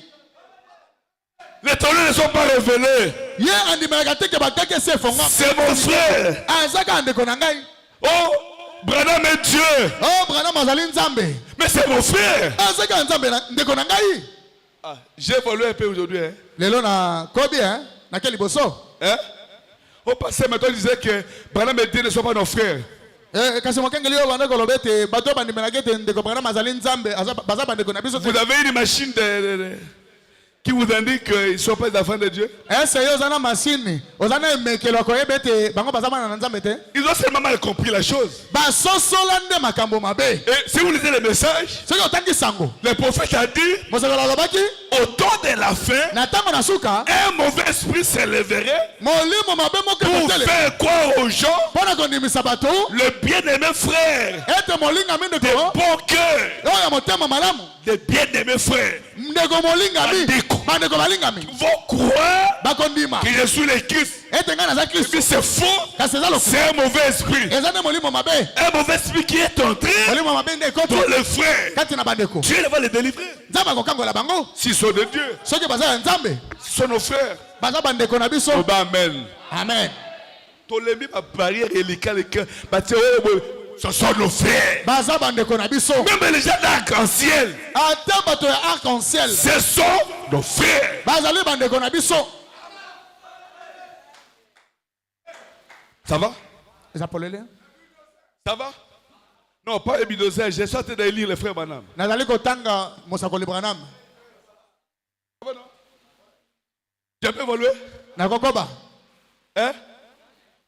Les tonneaux ne sont pas révélés. Ye andimaka te ke bakaki esi efongwa. C'est mon frère. Aza kaka ndeko na ngai. Oh, Branham est Dieu. Oh, Branham azali nzambe. Mais c'est mon frère. Aza kaka nzambe ndeko na ngai. Ah, j'ai évolué un peu aujourd'hui. Hein? Lelo na kobi hein, na ke liboso. Hein? Au passé, maintenant, il disait que Branham et Dieu ne sont pas nos frères. Kasi mokengeli yo banda koloba ete bato bandimelaka ete ndeko Branham azali nzambe baza bandeko na biso te. Vous avez une machine qui vous indique qu'ils ne sont pas des enfants de Dieu. Ese yo oza na mashine oza na emekelo koyeba ete bango baza bana na nzambe te. Ils ont seulement mal compris la chose. Basosola nde makambo mabe. Et si vous lisez les messages, Soki otangi sango le prophète a dit mosakolo alobaki au temps de la fin, na ntango na suka un mauvais esprit s'élèverait molimo mabe moko pour ekotele faire croire aux gens mpo na kondimisa bato le bien-aimé frère, ete molingami de ndeko bon cœur, oyo ya motema malamu de bien-aimé frère, ndeko molingami bandeko balingami vont croire bakondima que je suis le Christ. ete ngai naza Et puis kristo c'est faux, kasi eza lokuta c'est un mauvais esprit. eza nde molimo mabe Un mauvais esprit qui est entré molimo mabe nde ekoti dans les frères. kati na bandeko Dieu va les délivrer. nzambe akokangola bango S'ils sont de Dieu, soki baza ya nzambe ce sont nos frères. baza bandeko na biso Oh, bah, amen. amen Tolemi ma barrière et les cas, ce sont nos frères. baza bandeko na biso Même les gens d'arc-en-ciel, ata bato ya arc-en-ciel ce sont nos frères. bazali bandeko na biso Ça va? eza polele Ça va? Non, pas Ebidosel. J'ai sorti de lire les frères Banam. nazali kotanga mosakoli Branham Ça va, non? Tu peux évoluer? nakokoba Hein?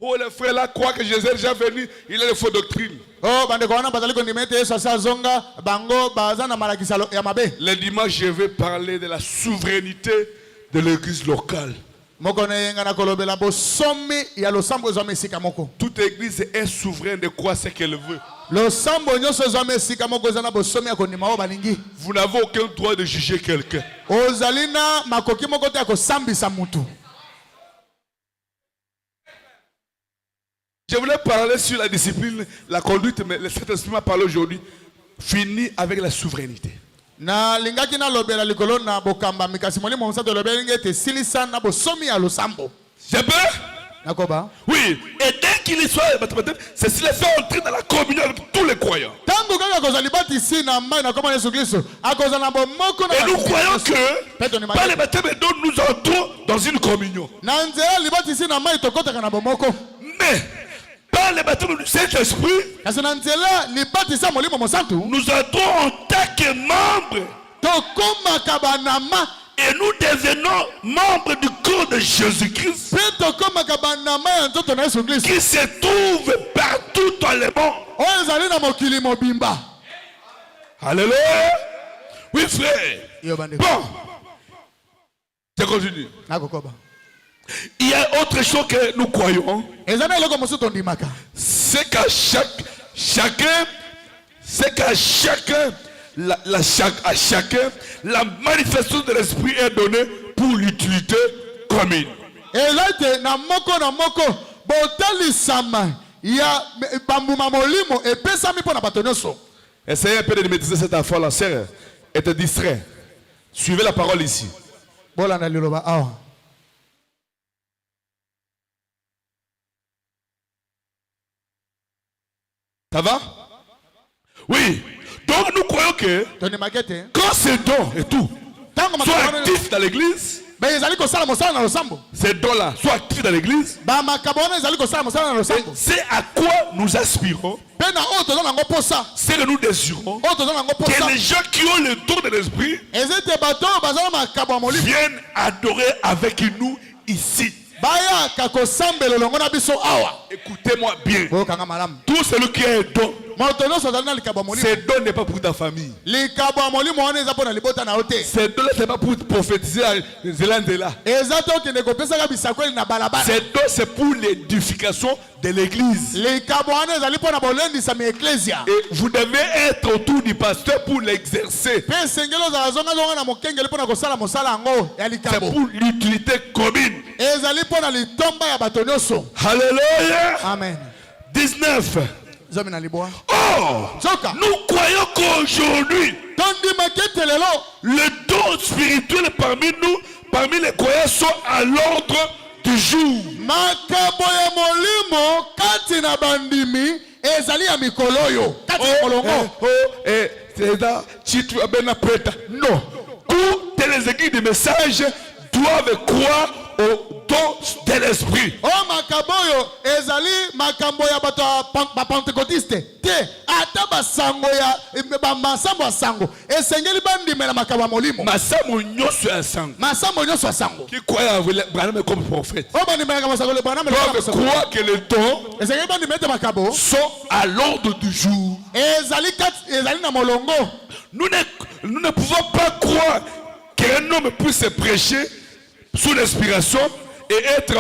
Oh, les frères là croient que Jésus est déjà venu. Il a des fausses doctrines. oh bandeko wana bazali kondima ete yesu asi azonga bango baza na malakisa ya mabe Le dimanche, je vais parler de la souveraineté de l'église locale. moko na yenga na kolobela bosomi ya losambo ezwama esika moko Toute église est souveraine de croire ce qu'elle veut. losambo nyonso ezwama esika moko eza na bosomi ya kondima oyo balingi Vous n'avez aucun droit de juger quelqu'un. ozali na makoki moko te ya kosambisa mutu Je voulais parler sur la discipline, la conduite, mais le Saint-Esprit m'a parlé aujourd'hui. Fini avec la souveraineté. na lingaki nalobela likolo na bokambami kasi molimo mosantu olobelingi ete silisa na bosomi ya losambo Je peux? nakoba Oui. Et dès qu'il soit, c'est les fait entrer dans la communion avec tous les croyants. ntango kaka akozwa libatisi na mai na komona yesu kristo akozwa na bomoko na Et nous bandimi croyons nyonso. que Petro ni par les mabe. baptêmes d'eau, nous entrons dans une communion. na nzela libatisi na mai tokotaka na bomoko Mais par les baptêmes du Saint-Esprit, kasi na nzela libatisi ya molimo mosantu nous entrons en tant que membres tokomaka banama et nous devenons membres du corps de Jésus-Christ mpe tokomaka banama ya nzoto na yesu kristo qui se trouve partout dans le monde. oyo ezali na mokili mobimba Alléluia. Oui, frère. yo bandeko Bon. Je continue. nakokoba Il y a autre chose que nous croyons. eza na eloko mosusu tondimaka C'est qu'à chacun, à chacun, la manifestation de l'esprit est donnée pour l'utilité commune. eza ete na moko botalisama ya bambuma molimo epesami mpo na bato nyonso Essayez un peu de maîtriser cette affaire-là, sœur. Et te distrait. Suivez la parole ici. bolanda liloba awa Ça va? Oui. Donc nous croyons que tondimaka ete quand ces dons et tout ntango soient makambo wana actifs dans l'église, ezali kosala mosala na losambo ces dons-là soient actifs dans l'église, bamakambo wana ezali kosala mosala na losambo c'est à quoi nous aspirons, mpe na oyo toza nango posa c'est que nous désirons oyo toza nango posa que les gens qui ont le don de l'esprit eza ete bato oyo baza na makambo ya molimo viennent adorer avec nous ici. baya kakosambela longo na biso awa Écoutez-moi bien. boyokanga malamu Tout celui qui a un don, moto nyonso azali na likabo ya molimo ce don n'est pas pour ta famille. likabo ya molimo wana eza mpo na libota na yo te Ce don n'est pas pour prophétiser à Zélandela. eza te okende kopesaka bisakweli na balabala Ce don c'est pour l'édification de l'église. likabo wana ezali mpo na bolendisami eklesia Et vous devez être autour du pasteur pour l'exercer. mpe esengeli ozala zonga na mokengeli mpo na kosala mosala yango ya C'est likabo pour l'utilité commune. ezali mpo na litomba ya bato nyonso Alléluia. amen 19. zomi na libwa Or, zoka nous croyons qu'aujourd'hui, tondimaki ete lelo le don spirituel parmi nous, parmi les croyants, sont à l'ordre du jour. makambo ya molimo kati na bandimi ezali ya mikolo oyo kati na molongo C'est là, si tu as bien appris, non. Toutes les églises de messages doivent croire au don de l'esprit. o makambo oyo ezali makambo ya bato ya bapentekotiste te ata basango ya masambo ya sango esengeli bandimela makambo ya molimo Massamo nyonso ya sango. masambo nyonso ya sango Qui croit à Branham comme prophète. o bandimelaka masango le bana Doivent croire que les dons esengeli bandimela ete makambo sont à l'ordre du jour. ezali na molongo Nous ne pouvons pas croire qu'un homme puisse prêcher sous l'inspiration et être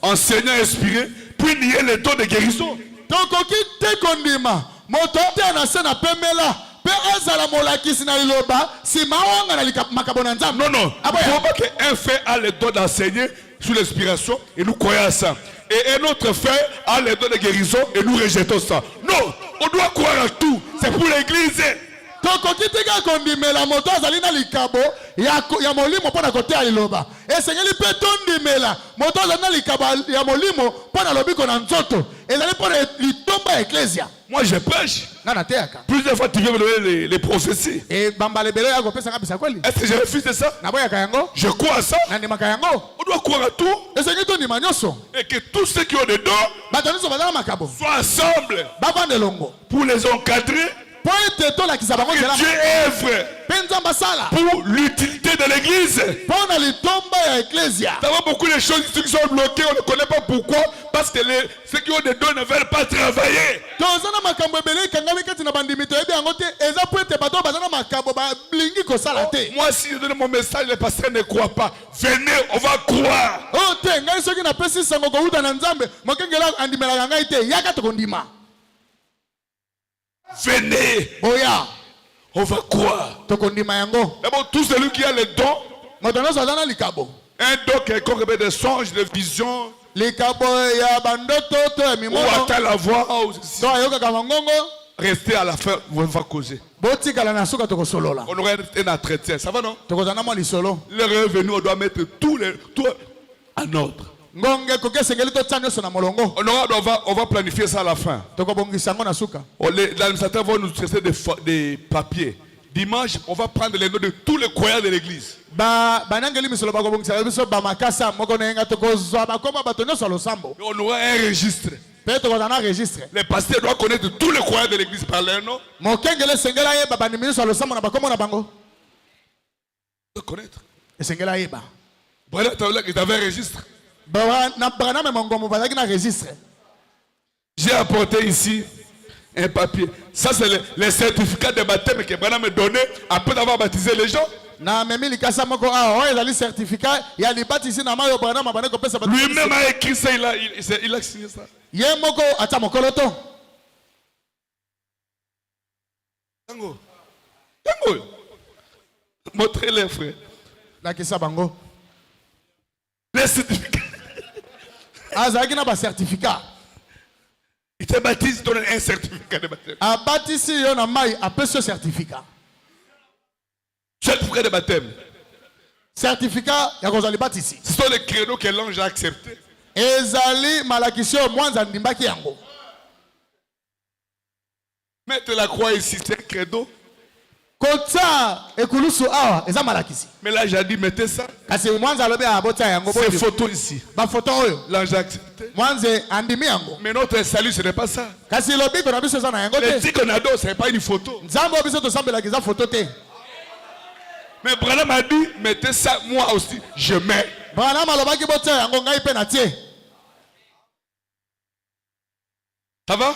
enseignant inspiré, puis nier les dons de guérison. tokoki te kondima moto te na se na pemela mpe azala molakisi na liloba nsima awanga na makambo na nzambe Non, non. Il ne faut pas qu'un frère a le don d'enseigner sous l'inspiration et nous croyons à ça. Et un autre frère a le don de guérison et nous rejetons ça. Non, on doit croire à tout. C'est pour l'église. tokoki te kaka kondimela moto azali na likabo ya molimo mpo na koteya liloba esengeli mpe tondimela moto azali na likabo ya molimo mpo na lobiko na nzoto ezali mpo na litomba ya eklesia Moi, je prêche. nga nateyaka Plusieurs fois, tu viens me donner les prophéties. bambala ebele ya kopesanga bisa kweli Est-ce que je refuse de ça? naboyaka yango Je crois à ça. nandimaka yango On doit croire à tout. esengeli tondima nyonso Et que tous ceux qui ont des dons bato nyonso baza na makambo soient ensemble bavanda elongo pour les encadrer. mpo ete tolakisa bango nzela Que Dieu œuvre mpe nzambe asala pour l'utilité de l'église. mpo na litomba ya eklesia Nous avons beaucoup de choses ici qui sont bloquées. On ne connaît pas pourquoi. Parce que ceux qui ont des dons ne veulent pas travailler. toza na makambo ebele ekangami kati na bandimi toyebi yango te eza mpo ete bato baza na makambo balingi kosala te Moi, si je donne mon message, les pasteurs ne croient pas. Venez, on va croire. oyo te ngai soki napesi sango kowuta na nzambe mokengela andimelaka ngai te yaka tokondima Venez, oya on va croire. tokondima yango D'abord, tout celui qui a les dons, moto nyonso aza na likabo un don quelconque, des songes, des visions, likabo ya bandoto to ya ou mimono attend la voix, to ayokaka bangongo restez à la fin, on va causer. botikala na suka tokosolola On aurait un entretien, ça va non? tokozala na mwa lisolo Le revenu, on doit mettre tout en ordre. ngonge ekoki esengeli totia nyonso na molongo On va planifier ça à la fin. tokobongisa yango na suka L'administrateur va nous traiter des papiers. Dimanche, on va prendre les noms de tous les croyants de l'église. banangeli misolo bakobongisaka biso bamakasa moko na yenga tokozwa bakoma bato nyonso ya losambo Et on aura un registre. mpe tokozala na registre Les pasteurs doivent connaître tous les croyants de l'église par leur nom. mokengeli esengeli ayeba bandimi nyonso ya losambo na bakoma na bango Ils doivent connaître. esengeli ayeba Voilà, ils avaient un registre. na braname mongomo bazalaki na registre J'ai apporté ici un papier. Ça, c'est les certificats de baptême que Branham m'a donné après avoir baptisé les gens. na memi likasa moko awa oyo ezali certificat ya libatisi na mayo braname abandi kopesa bato Lui-même a écrit ça, il a signé ça. ye moko atia mokolo to Tango. Tango. Montrez-les, frère. lakisa bango Les certificats. azalaki na bacertificat Il te baptise, il donne un certificat de baptême. abatisi yo na mai apesi yo certificat Certificat de baptême. certificat ya kozwa libatisi Ce sont les créneaux que l'ange a acceptés. ezali malakisi oyo mwanza andimbaki yango Mettre la croix ici, c'est un credo. kotia ekulusu awa eza malakisi Mais là, j'ai dit, mettez ça. kasi mwanza alobi abotia yango Ces photos ici. bafoto oyo L'ange a accepté. mwanza andimi yango Mais notre salut, ce n'est pas ça. kasi lobiko na biso eza na yango Les te dix qu'on adore, ce n'est pas une photo. nzambe oyo biso tosambelaki eza foto te Mais Branham a dit, mettez ça, moi aussi, je mets. Branham alobaki botia yango ngai pe na tie. Ça va?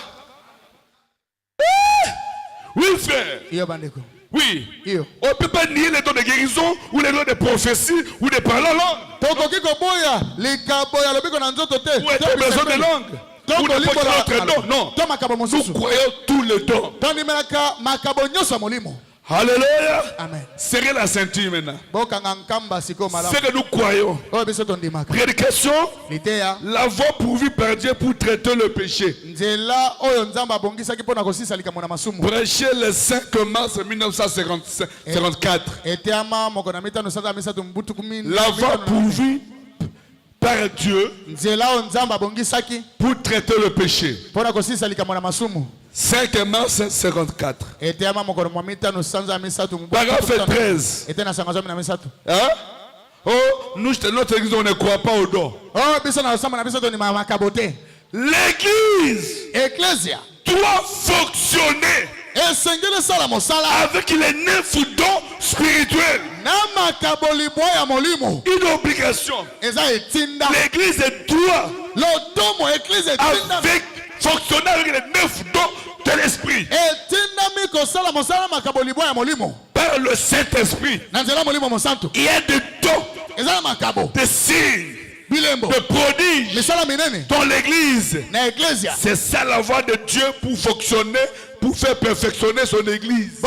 Oui, frère. Iyo bandeko. Oui. Iyo. On ne peut pas nier les dons de guérison ou les dons de prophétie ou de parler en langue. Tokoki koboya likabo ya lobiko na nzoto te. Ou est besoin de langue. Ou n'importe quel autre don. Non. Nous croyons tous les dons. Tonimelaka makabo nyoso molimo. Alléluia. Amen. Serrez la ceinture maintenant. Ce que nous croyons. Prédication. La voie pourvue par Dieu pour traiter le péché. Prêcher le 5 mars 1954. La voie pourvue par Dieu pour traiter le péché. 5 mars 54. Paragraphe 13. Hein? Oh, nous, notre église, on ne croit pas au don. L'église doit fonctionner avec les 9 dons spirituels. Une obligation. L'église doit fonctionner avec les 9 dons de l'esprit. Par le Saint-Esprit. Il y a des dons, des signes, de prodiges dans l'église. C'est ça la voie de Dieu pour fonctionner, pour faire perfectionner son église.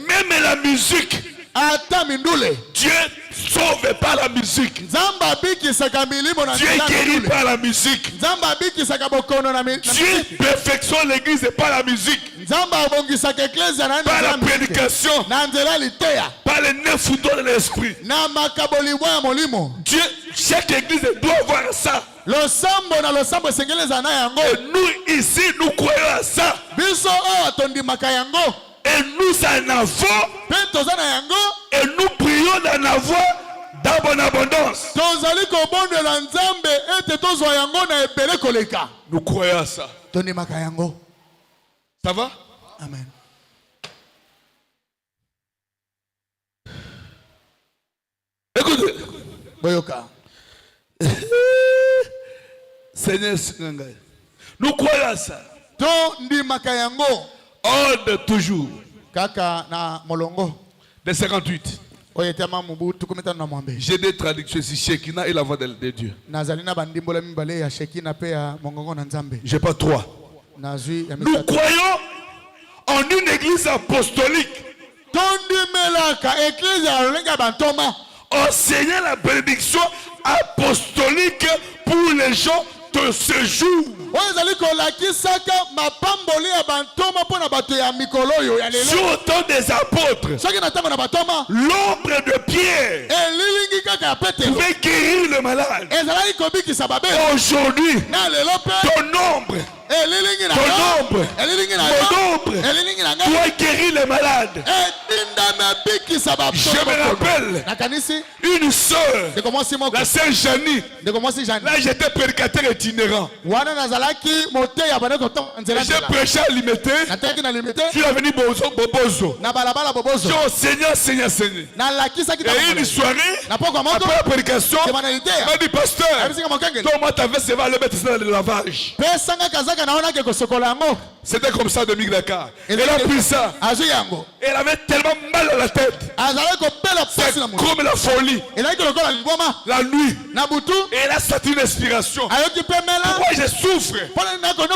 Même la musique. Dieu sauve par la musique. Dieu guérit par la musique. Dieu perfectionne l'église par la musique. Par la prédication. Par les 9 dons de l'esprit. Dieu, chaque église doit avoir ça. Et nous ici, nous croyons à ça. Et nous en avons. Et nous prions d'en avoir dans bonne abondance. Nous croyons à ça. Ça va? Amen. Écoutez. Seigneur, nous croyons à ça. Ordre toujours. De 58. J'ai des traductions ici, Shekinah et la voix de Dieu. J'ai pas 3. Nous croyons en une église apostolique. Enseignant la bénédiction apostolique pour les gens de ce jour. Sur autant des apôtres, l'ombre de Pierre pouvait guérir le malade. Aujourd'hui, ton ombre, doit guérir les malades. Je me rappelle une soeur, la sœur Janie. Là, j'étais prédicateur itinérant. J'ai prêché à Limité. Je suis venu Bobozo. Je Seigneur, Seigneur, Seigneur. Et une soirée, après la prédication, il m'a dit, pasteur, toi, moi, ta veste, va le mettre dans le lavage. C'était comme ça de Dakar. Elle a pris ça. Elle avait tellement mal à la tête. C'est comme la folie. La nuit. Et elle a senti une inspiration. Pourquoi je souffre?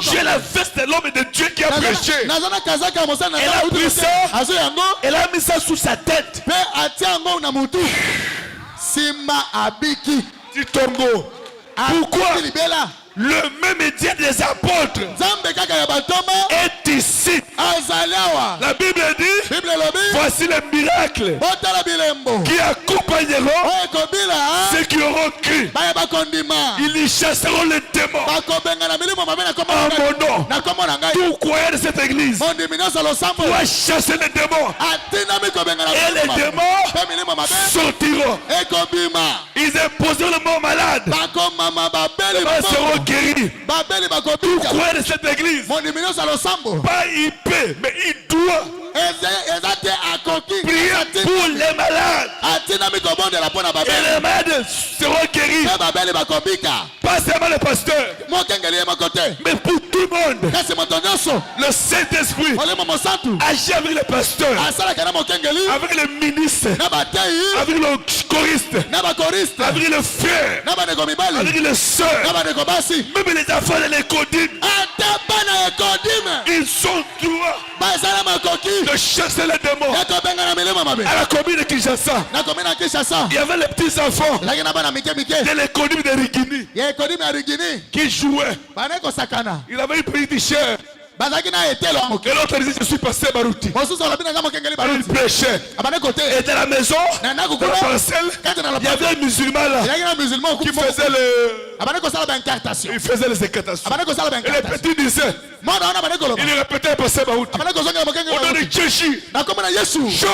J'ai la veste de l'homme de Dieu qui a prêché. Elle a pris ça. Elle a mis ça sous sa tête. Dit Tongo. Pourquoi? Le même Dieu des apôtres est ici. La Bible dit, voici les miracles qui accompagneront ceux qui auront cru. Ils y chasseront les démons en mon nom. Tout croyant de cette église doit chasser les démons. Et les démons sortiront. Ils imposeront le mot malade. Les malades seront guéris. Tout croyant de cette église, pas il peut, mais il doit eza te akoki Priez pour les malades. atina mikobondela mpo na Et babele les malades seront guéris. mpe babele bakobika Pas seulement le pasteur, mokengeli ye moko te mais pour tout le monde. kasi moto nyonso Le Saint-Esprit molimo mosantu agit avec les pasteurs, asalaka na mokengeli avec les ministres, na batei avec le choriste, na bakoriste avec les frères, na bandeko mibali avec les sœurs, na bandeko basi même les enfants de l'écodime. ata bana ekodime Ils sont droits bazala makoki de chasser les démons. ya kobengana milimo mabe À la commune de Kinshasa, na komi na kinshasa il y avait les petits enfants ezalaki na bana mike mike de l'économie de Rigini ya ekodime ya rigini qui jouaient. bana ekosakana Il avait une petite chair. bazalaki na etelo ya moke Et l'autre disait, je suis passé Barouti. mosusu alobi naza mokengeli Il baruti prêchait. abane kote Et dans la maison, na ndako dans la kuna parcelle, kati na il y avait un musulman là ezalaki na musulman qui okufi faisait le... abane kosala baincartation Il faisait les incantations. abane kosala Et les baincartation petits disaient, mwana wana abane koloba il répétait passé Barouti. abane kozongela mokengeli Au nom de baruti Jésus, na kombo na yesu chaud.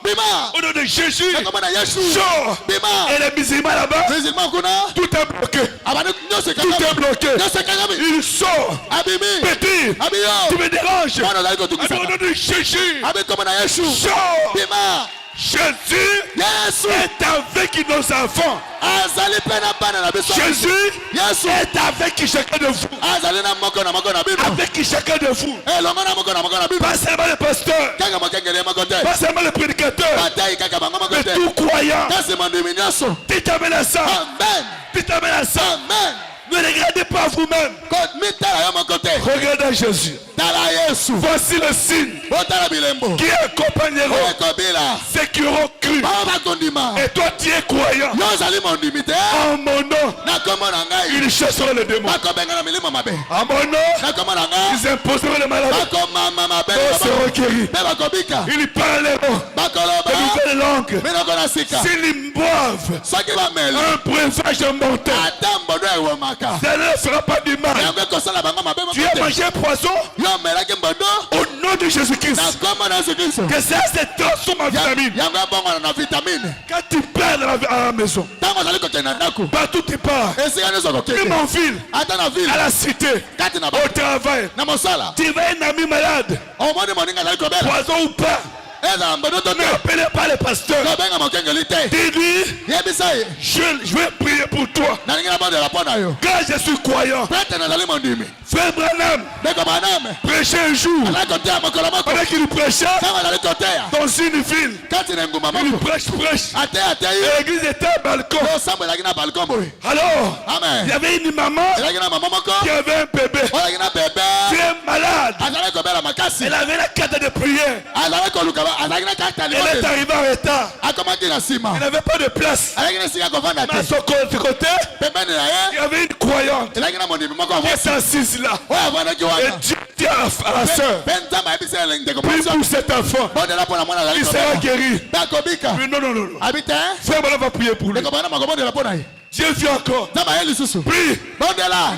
bima Au nom de Jésus, na kombo na yesu chaud. bima Et les musulmans là-bas, musulman kuna tout est bloqué. abane nyonso Tout est ekangami bloqué. nyonso ekangami Il sort. abimi Petit, tu abiyo me déranges. mwana ozali Au kotukisaka nom de Jésus, abi kombo na yesu chaud. bima Jésus yesu est avec nos enfants. azali mpe na bana na biso Jésus yesu est avec chacun de vous. azali na moko na moko na bino Avec chacun de vous. elongo na moko na moko na bino Pas seulement le pasteur, kaka mokengeli ye moko te pas seulement le prédicateur, batai kaka bango moko mais te tout croyant. kasi mondimi nyonso Tu t'amènes à ça. amen Tu t'amènes à ça. amen Ne regardez pas vous-même. mitala yo moko te Regardez Jésus. tala yesu Voici le signe botala bilembo qui accompagneront oyo ekobila ceux qui auront cru. bao bakondima Et toi, tu es croyant. yo ozali mondimi te En mon nom, na kombo na ngai ils chasseront les démons. bakobengana milimo mabe En mon nom, na kombo na ngai ils imposeront les malades. bakomama mabe Ils seront guéris. mpe bakobika Ils parleront de bakoloba nouvelles langues. minoko na sika S'ils boivent soki bameli un breuvage mortel, ata mbodo ewomaka ça ne leur fera pas du mal. yango ekosala bango mabe moko Tu as te mangé poisson yo omelaki mbodo au nom de Jésus-Christ. na kombo na yesu kristo Que ça se transforme en vitamine. yango ebongwana na vitamine Quand tu pars à la maison, ntango ozali kokende na ndako partout tu pars, esika nyonso même kokende en ville, ata na ville à la cité, kati na au travail, na mosala tu vas un ami malade, omoni moninga azali kobela poison ou pas, ezala mbodo to ne te appelez pas le pasteur. tobenga mokengeli te Dis-lui, yebisa ye je vais prier pour toi. nalingi nabondela mpo na yo Quand je suis croyant, prete nazali mondimi frère Branham ndeko baname prêchait un jour, azali koteya mokolo moko pendant qu'il prêchait ntango azali koteya dans une ville, kati na engumba il moko prêche. ateya Et ateyi l'église était à balcon. osambo ezalaki na balcon boye Alors, il y amen avait une maman ezalaki na mama moko qui avait un bébé oyo azalaki na bebe très malade. azalaki kobela makasi Elle avait la carte de prière. azalaki koluka azalaki na karte ya Elle est libonde arrivée en retard. akomaki na nsima Elle n'avait pas de place. azalaki na esika kovanda Mais à te son côté, pembeni na il y ye avait une croyante ezalaki na mondimi moko qui avosi est assise là. oyo avandaki Et wana Dieu dit à la sœur, mpe nzambe ayebisi ele ndeko prie moso pour cet enfant. bondela mpo na mwana azali Il sera kobela guéri. mpe akobika Mais non, non, non, non. abi te Frère, on va prier pour lui. ndeko bana makobondela mpo na ye Dieu vient encore. nzambe aye lisusu Prie. bondela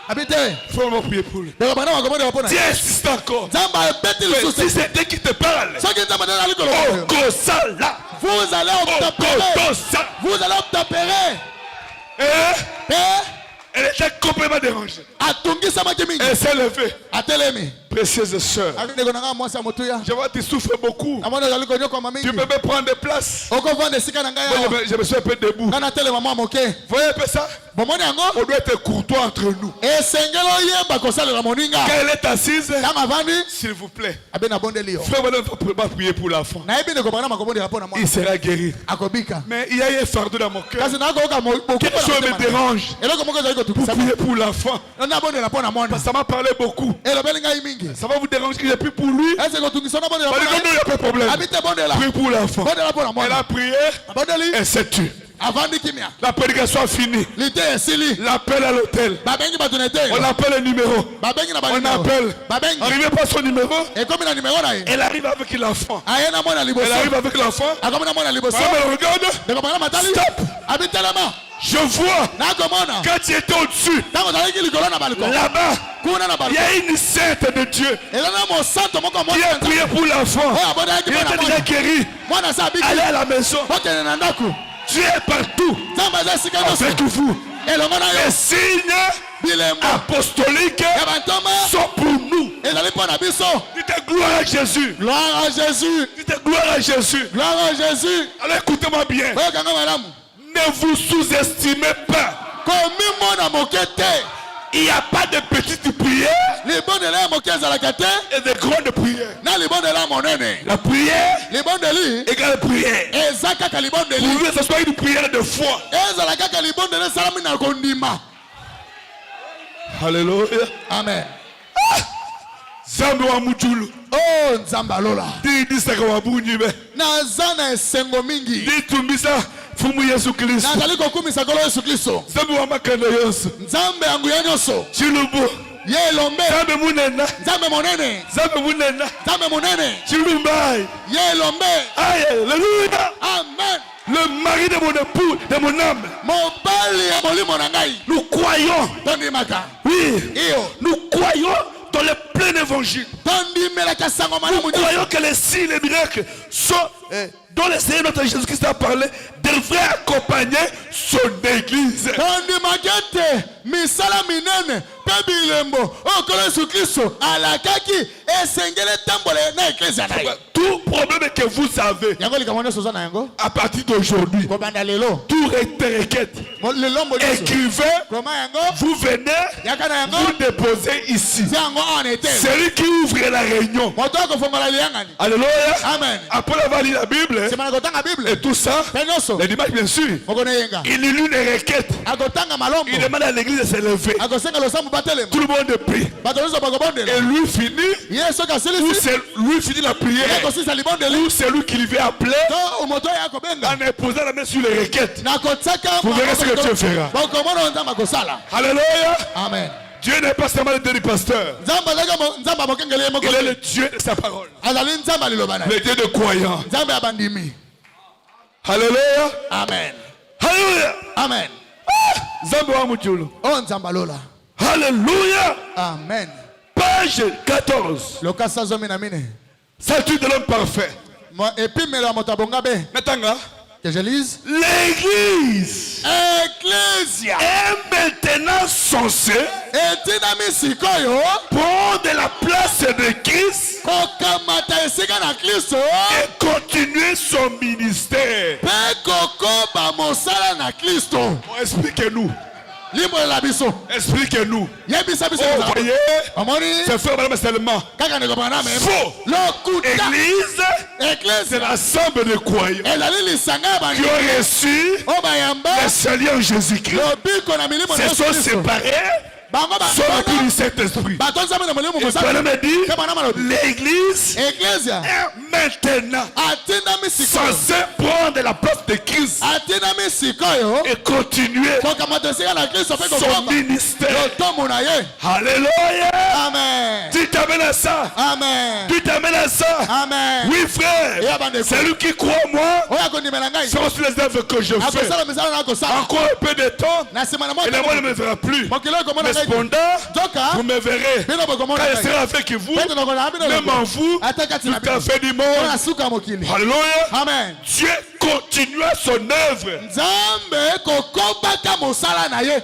abi te Frère, on va prier pour lui. ndeko bana makobondela mpo na ye Dieu insiste encore. nzambe ayebeti Mais lisusu si c'est Dieu qui te parle, soki nzambe nde azali koloba oh, Kosala. vous allez Oh, obtempérer Kotosa. vous allez obtempérer Et mpe elle était complètement dérangée. atungisamaki mingi Elle s'est levée. atelemi Précieuse sœur, abi ndeko na ngai mwasi ya motuya je vois que tu souffres beaucoup. namoni ozali konyokoma mingi Tu peux me prendre des places. okovanda esika na ngai Moi, awa je me suis un peu debout. nga natelema mwa moke Voyez un peu ça? bomoni yango On doit être courtois entre nous. esengeli oyeba kosalela moninga Quand elle est assise, ntango avandi s'il vous plaît, abe nabondeli yo frère, on va prier pour l'enfant. nayebi ndeko bana makobondela mpo na Il mwana sera guéri. akobika Mais il y a un fardeau dans mon cœur. kasi nakoyoka Quelque chose me dérange eloko moko ezali pour kotukisa prier pour l'enfant. nabondela mpo na mwana Ça m'a parlé beaucoup. elobeli ngai mingi Ça va vous déranger que j'ai pris pour lui. ese kotungisa nabondela Bah, mpo non, non, il n'y a pas de problème. abi te bondela Prie pour l'enfant. bondela mpo na Elle mwana a prié abondeli et s'est tue. avandi kimia La prédication a fini. lite esili L'appel à l'hôtel. babengi bato na ete On appelle le numéro. babengi na On banimero appelle. babengi Arrivé par son numéro, ekomi na nimero na ye elle arrive avec l'enfant. aye na mwana Elle liboso arrive avec l'enfant. akomi na mwana liboso Madame, elle regarde. ndeko bana matali Stop. abi telema Je vois nakomona quand tu étais au-dessus, ntango ozalaki likolo na baliko là-bas, kuna na il baliko y a une sainte de Dieu eza na mosanto moko qui a prié pour l'enfant. oyo abondelaki Il mpo na était déjà mwana guéri. mwana sa abiki Allez à la maison. bokende na ndako Dieu est partout. nzambe aza esika nyonso Avec vous. elongo na yo Les signes bilembo apostoliques ya bantoma sont pour nous. ezali mpo na biso Tu te gloire à Jésus. Gloire à Jésus. Dites gloire à Jésus. Gloire à Jésus. Alors écoutez-moi bien. Oyokanga malamu. Ne vous sous-estimez pas. Komi mona mokete. Il n'y a pas de petites prières Libondela moke ezalaka te. et de grandes prières. Na libondela monene. La prière Libondeli. égale prière. Eza kaka libondeli. Vous voulez que ce soit une prière de foi. Ezala kaka libondeli salami na kondima. Alléluia. Amen. Zambe wa mutulu. Oh nzamba lola. Di saka wa bunyibe. Naza na esengo mingi. Di tumbisa fumu Yesu Kristo. Nazali kokumisa kolo Yesu Kristo. Zambe wa makanda yonso. Nzambe yangu ya nyonso. Chilubu. Ye lombe. Zambe munena. Nzambe monene. Zambe munena. Nzambe monene. Chilumbai. Ye lombe. Alléluia. Amen. Le mari de mon époux, de mon âme. Mobali ya molimo na ngai. Nous croyons. Tondimaka. Oui. Iyo. Nous croyons dans le plein évangile. Tondimelaka sango Nous malamu. croyons que les signes et les miracles sont, dont le Seigneur notre Jésus-Christ a parlé, devraient accompagner son église. Tondimakete. Misala minene. Pebilembo. Okolo Yesu Kristo. Alakaki. Esengele tambole na eklezia na ye. Tout problème que vous avez, Yango likamone soza na yango. à partir d'aujourd'hui, Kobanda lelo. tout requête, Lelo mboliso. écrivez, Koma yango. vous venez, Yakana yango. vous déposez ici. Si yango on était. Celui qui ouvre la réunion. Moto akofongola liyangani. Alléluia. Amen. Après avoir lu la Bible C'est kotanga Bible. et tout ça, Penyoso. les dimanches bien sûr, Mokone yenga. il lit les requêtes. Akotanga malombo. Il demande à l'église de se lever. Akosenga losambu batelema. Tout le monde prie. Bato nyonso bakobondela. Et lui finit, Yesu ou kasilisi. c'est lui finit la prière, Akosisa libondeli. ou c'est lui qui lui vient appeler To moto ya kobenga. en imposant la main sur les requêtes. Na kotsaka. Vous verrez ce que Dieu fera. Bakomona nzamba kosala. Alléluia. Amen. Dieu n'est pas seulement le Dieu du pasteur. Nzamba nzamba bokengele Il est mokole. le Dieu de sa parole. Azali nzamba lilobana. Le Dieu de croyants. Nzamba abandimi. Alléluia. Amen. Alléluia. Amen. Zambo wa mutulu. Oh nzamba lola. Alléluia. Amen. Page 14. Lokasa zomi na mine. Statut de l'homme parfait. Epimelo ya moto abonga be. Maintenant, Que je lise. l'église Ecclesia. est maintenant censée Etinami sikoyo. prendre la place de Christ Kokamata esika na Kristo. et continuer son ministère. Pe kokoba mosala na Kristo. Expliquez-nous. Limbolela biso. Expliquez-nous. Yebisa biso. Oh, voyez, Omoni. c'est frère madame seulement. Kaka ndeko bana me. Faux. Lokuta. Église, c'est Ecclesia. l'ensemble de croyants Ezali lisanga ya qui bandi. ont reçu Obayamba. le salut en Jésus-Christ. Lobiko na milimo na Se sont Yesu Kristo. séparés, Bango sont remplis ba. du Saint-Esprit. Bato nzambe na molimo Et mosala. Paul me dit, Ke bana malobi. l'église Ecclesia. est maintenant Atindami sikoyo. censée prendre la place de Christ Atinami sikoyo. et continuer Kokamata esika na Kristo pe son kokoba. ministère. Lotomo na ye. Alléluia. Amen. Tu t'amènes à ça. Amen. Tu t'amènes à ça. Amen. Oui, frère. Et abandeko. Celui qui croit en moi, Oya kondimela ngai. c'est aussi les œuvres que je fais. Akosala misala na akosala. Encore un peu de temps, Na sima na et le monde ne moto. me verra plus. Mokilo komona Mais ngai. cependant, Zoka. vous me verrez. Bino Quand bokomona je ngai. serai avec vous, Pete na kona bino. même en vous, Ata kati na tout à bino. fait du Na monde. suka mokili. Alléluia. Amen. Dieu continua son œuvre. Nzambe kokobaka mosala na ye.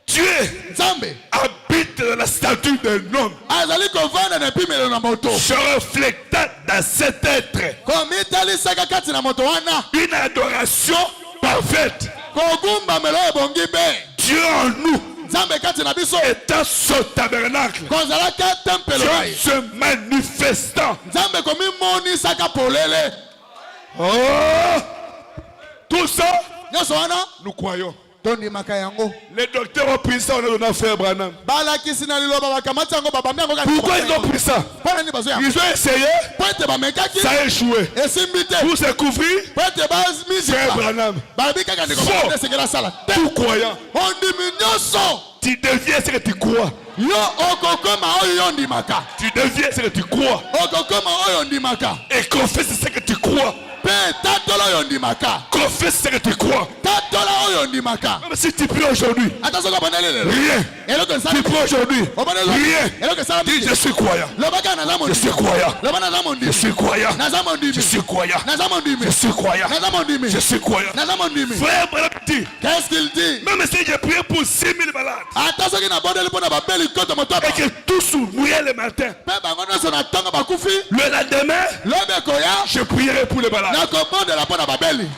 Dieu Nzambe habite dans la statue d'un homme, azali kovanda na epimelo na moto. se reflétant dans cet être Komitalisaka kati na moto wana. une adoration parfaite. Kogumbamelo ebongi be. Dieu en nous Nzambe kati na biso. étant son tabernacle, Kozalaka tempelo na Dieu ye. se manifestant. Nzambe komimonisaka polele. Oh, tout ça, Nyonso wana nous croyons. tondimaka yango. Les docteurs ont pris ça, on a donné à frère Branham. Balakisi na liloba bakamati yango babambi yango kati. Pourquoi ils ont pris ça? Mpona nini bazo yango? Ils ont essayé, Po ete bamekaki. ça a échoué. Esimbi te. Pour se couvrir, Po ete frère bazmizika. Branham, Balobi kaka ndeko Faux. bana esengela sala. Te. tout croyant, Ondimi nyonso. tu deviens ce que tu crois. Yo okokoma oyo yo ndimaka. Tu deviens ce que tu crois. Okokoma oyo ndimaka. Et confesse ce que tu crois. Pe tatola oyo ndimaka. Confesse ce que tu crois. Tatola oyo ndimaka. Même si tu pries aujourd'hui, Attention à bonne rien. Eloko Tu sala. pries aujourd'hui, rien. Eloko sala. Dis, je suis croyant. Lobaka na zamondi. Je suis croyant. Loba na zamondi. Je suis croyant. Na zamondi. Je suis croyant. Na zamondi. Je suis croyant. Na zamondi. Je suis croyant. Na zamondi. Frère, Branham dit, Qu'est-ce qu'il dit? même si j'ai prié pour 6000 malades, Attention qui na bonne pour na babeli koto motoba. et que tous mouraient le matin, Pe bango nyonso na tonga bakufi. le lendemain, Lobe koya. je prierai pour les malades. Na kobondela po na babeli.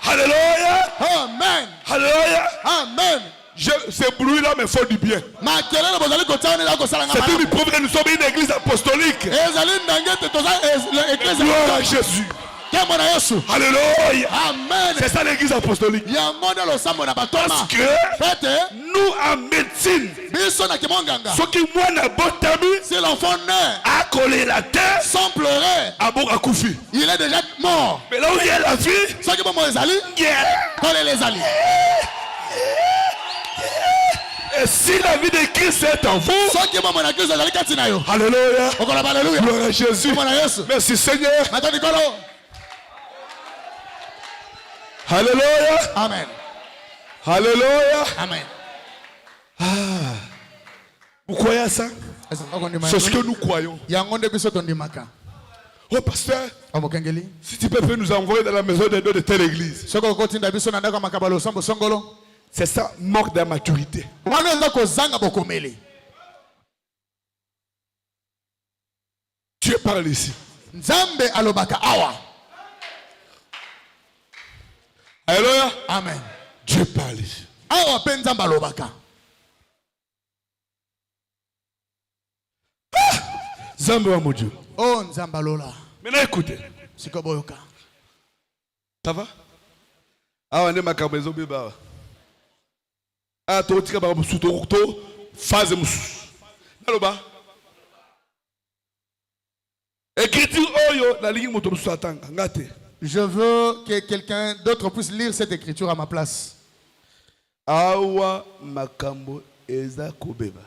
Alléluia. Amen. Alléluia. Amen. Ce bruit-là me fait du bien. Makelele bozali kotia nela kosala C'est ngama. une preuve que nous sommes une église apostolique. Ezali ndangete toza l'église. Gloire à Jésus. Kembo na Yesu. Alléluia. Amen. C'est ça l'église apostolique. Yango nde losambo na batoma. Parce que Fete nous en médecine, biso na kimonganga. ce qui moi n'a pas tabu, Si l'enfant naît a collé la terre sans pleurer, à Boka Koufi. il est déjà mort. Mais là où il y a la fille, Soki bomo ezali, yeah. kole ezali. Et si la vie de Christ est en vous, Soki bomo na Kristo ezali kati na yo. alléluia. Okola ba alléluia. Gloire à Jésus. Kombo na Yesu. Merci Seigneur. Matoni kolo. Alléluia. Amen. Alléluia. Amen. Vous croyez à ça? C'est ce que nous croyons. Yango nde biso tondimaka. Oh pasteur, Omokengeli. si tu peux nous envoyer dans la maison des deux de telle église. Soko kotinda biso na ndako makabalo sambo songolo. C'est ça, manque de maturité. Wana eza kozanga bokomeli. Dieu parle ici. Nzambe alobaka awa. Alléluia. Amen. Dieu parle ici. Awa pe nzambe alobaka. Zambe wa mon Dieu. Oh nzambe alola. Maintenant écoutez. Sikoboyoka. Ça va? Ah, on est ma maison bébé. Ah, tu as ba musuto phase musu. Naloba. Écriture oyo la ligne moto musu atanga ngate. Je veux que quelqu'un d'autre puisse lire cette écriture à ma place. Awa makambo eza kobeba.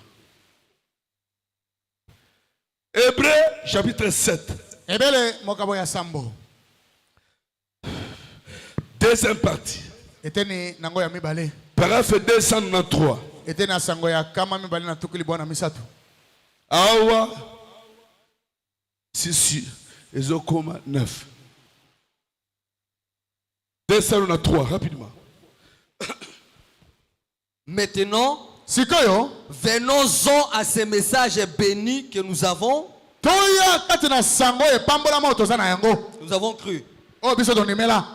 Hébreu chapitre 7. Ebele mokabo ya sambo. Deuxième partie. Eteni nango ya mibale. Paragraphe 293. Eteni na sango ya kama mibale na tukili bwana misatu. Awa si ezokoma 9. 293 rapidement. Maintenant, Sikoyo, venons-en à ces messages bénis que nous avons toya kati na sango e pambola mo toza na yango. Nous avons cru. Oh biso donimela.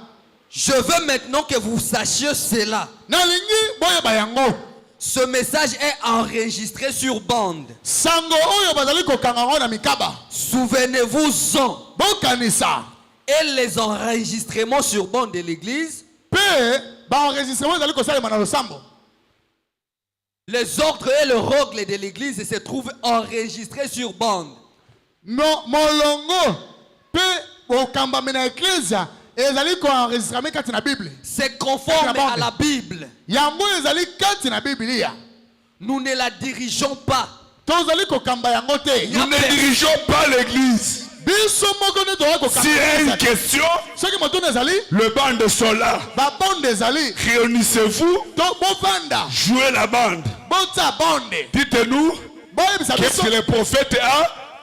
Je veux maintenant que vous sachiez cela. Na lingi boye ba yango. Ce message est enregistré sur bande. Sango oyo bazali ko kangango na mikaba. Souvenez-vous-en. Bokanisa. Et les enregistrements sur bande de l'église, Pe ba enregistrement bazali ko salema na losambo. les ordres et le règle de l'église se trouvent enregistrés sur bande. Non, molongo pe okamba mena ecclesia ezali ko enregistrement kati na Bible. C'est conforme à la Bible. Yango ezali kati na Biblia. Nous ne la dirigeons pas. Tozali ko kamba yango te. Nous ne dirigeons pas l'église. Biso moko ne toza ko S'il y a une question, soki moto ezali le bande sont là. ba bande ezali Réunissez-vous, to bovanda jouez la bande. bota bande Dites-nous boyebisa qu'est-ce biso que le prophète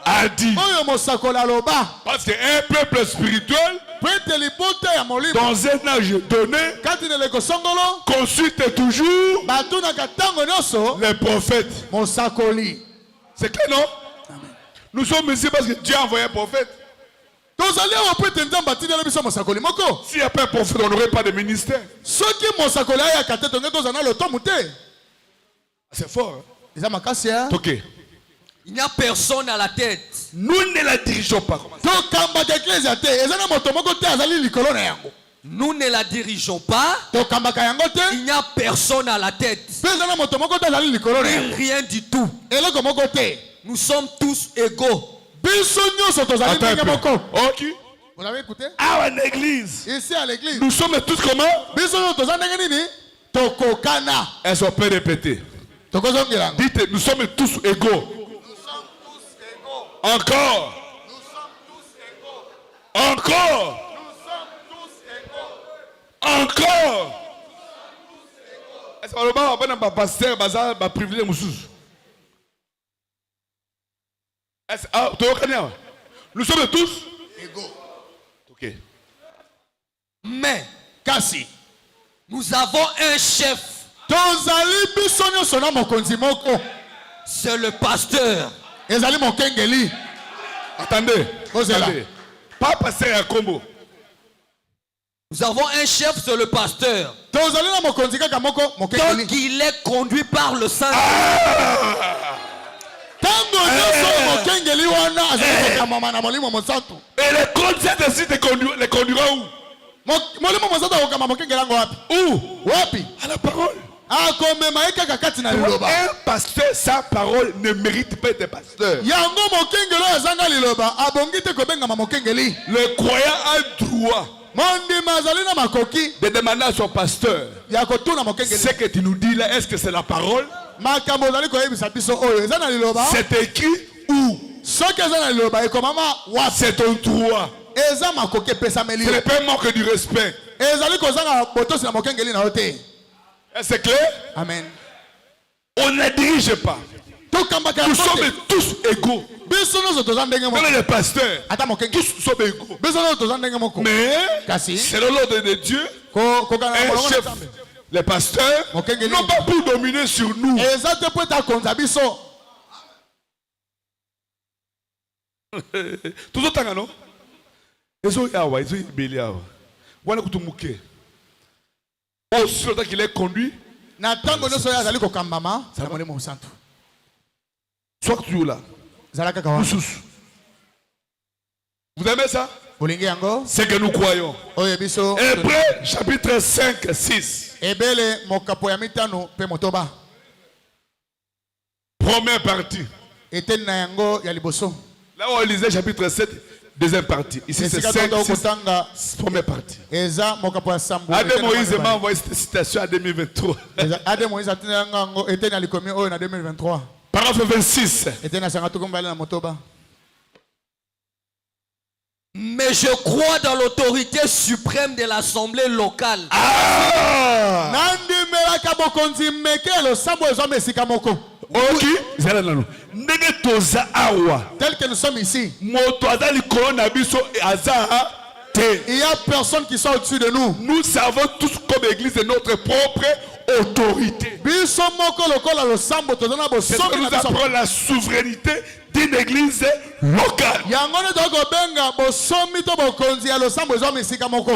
a dit. oyo mosakoli aloba Parce qu'un peuple spirituel, po ete libota ya molimo dans un âge donné, kati na eleko songolo consulte toujours batunaka ntango nyonso les prophètes. mosakoli. C'est clair, non? Nous sommes ici parce que Dieu a envoyé un prophète. tozali awa po ete nzambe atindeli biso mosakoli moko. S'il n'y a pas un prophète, on n'aurait pas de ministère. soki mosakoli ayaka te tonge tozala na lotomu te. C'est fort. Hein? eza makasi ya Ok. Il n'y a personne à la tête. Nous ne la dirigeons pas. tokambaka eklesia te eza na moto moko te azali likolo na yango. Nous ne la dirigeons pas. tokambaka yango te Il n'y a personne à la tête. mpe eza na moto moko te azali likolo na yango. Rien du tout. eloko moko te. Nous sommes tous égaux. biso nyonso tozali Attends un ndenge peu. moko. Ok. Vous avez écouté? Ah, en église. Ici à l'église. Nous sommes tous comment? biso nyonso toza ndenge nini? tokokana. Elles ont pas répété. tokozongela yango. Dites, nous sommes tous égaux. Encore. Encore. pas un pasteur, un privilège. Nous sommes tous égaux. Ok. Mais Kasi. nous avons un chef. Tozali biso nyonso na mokonzi moko. C'est le pasteur. Ezali mokengeli. Attendez. Ozela. Attendez. Pas pasteur à combo. Nous avons un chef, c'est le pasteur. Tozali na mokonzi kaka moko mokengeli. Donc il est conduit par le Saint. Tango nyonso mokengeli wana azali kokamama na molimo mosantu. Et les concepts ainsi les conduira où? Molimo mosantu akokamama mokengeli yango wapi? Où? Wapi? À la parole. Akomema ye kaka kati na liloba. Un pasteur sans parole ne mérite pas d'être pasteur. Yango mokengeli azanga liloba abongi te kobengama mokengeli. Le croyant a droit Mondima azali na makoki de demander à son pasteur ya kotuna mokengeli. ce que tu nous dis là, est-ce que c'est la parole? Makambo azali koyebisa biso oyo eza na liloba. C'est écrit où? Soki eza na liloba ekomama wapi? C'est ton droit. Eza makoki epesameli. Ce n'est pas un manque du respect. Ezali kozanga botosi na mokengeli na yo te. C'est clair? Amen. On ne dirige pas. Tokambaka Nous sommes tous égaux. biso nyonso toza ndenge Même moko. les pasteurs, Ata mokengeli. tous sommes égaux. Biso nyonso toza ndenge moko. Mais, Kasi selon l'ordre de Dieu, kokana un molongo na chef, Nzambe. les pasteurs, Mokengeli. n'ont pas pu dominer sur nous. Eza te po etakonza biso. Tout autant, non? Ils ont yawa, ils ont ibeli yawa. Voilà que tu mouké. Aussi longtemps qu'il est conduit, Na tango nyonso oyo azali kokambama na molimo mosantu. soit que tu es là. Zala kaka Nous wa. tous. Vous aimez ça? Bolingi yango. C'est que nous croyons. Oyo biso. Hébreux chapitre 5, 6. Ebele mokapo ya mitano pe motoba. Première partie. Eteni na yango ya liboso. Là où on lisait chapitre 7, deuxième partie. Ici c'est Esika 5, tondo 6, kotanga première partie. eza mokapo ya sambo. Adé Eteni na Moïse mabale. m'a envoyé cette citation en 2023. Ade Moïse atini yango eteni alikomi oyo na 2023. Paragraphe 26. Eteni asanga tukumbali na motoba. Mais je crois dans l'autorité suprême de l'assemblée locale. Nandi melaka bokonzi meke lo sambo ezo mesika moko. Ok, zala nano. Ndenge toza awa. Tel que nous sommes ici. Moto aza likolo na biso aza te. Il y a personne qui sont au-dessus de nous. Nous savons tous comme église notre propre autorité. Biso moko lokola lo sambo tozana bo C'est ce que somi nous na biso. apprenons la souveraineté d'une église locale. Yango ne toko benga bo somi to bokonzi ya lo sambo ezo mesika moko.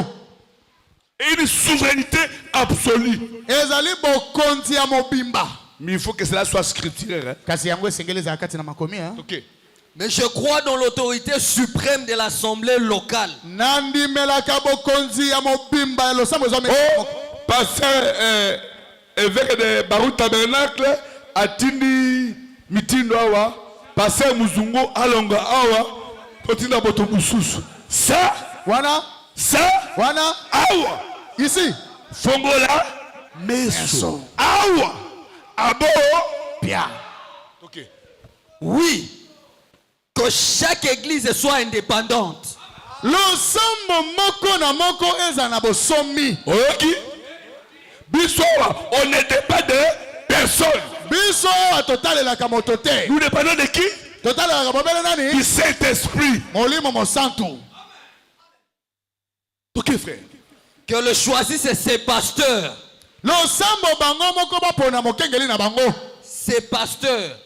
Et une souveraineté absolue. Ezali bokonzi ya mobimba. Mais il faut que cela soit scripturaire. Hein? Kasi yango esengeli za kati na makomi hein. Ok. Mais je crois dans l'autorité suprême de l'assemblée locale. Nandi melaka bokonzi ya mobimba ya lo sambo ezo mesika Oh, moko. pasteur évêque de Barou Tabernacle atindi mitindo awa, pasteur Muzungo alonga awa, potinda boto mususu. Ça, Wana awa, ici fongola, meso, awa, abo, Pia. ok. Oui, que chaque église soit indépendante. Lo sambo moko na moko eza na bosomi. Ok. Bissoa, on n'était pas de personne. Biso a total la kamotote. Nous dépendons de qui? Total la kabobele nani? Du Saint-Esprit. Molimo mosantu. Ok, frère. Que le choisissent ses pasteurs. Lo sambo bango moko ba pona mokengeli na bango. Ses pasteurs.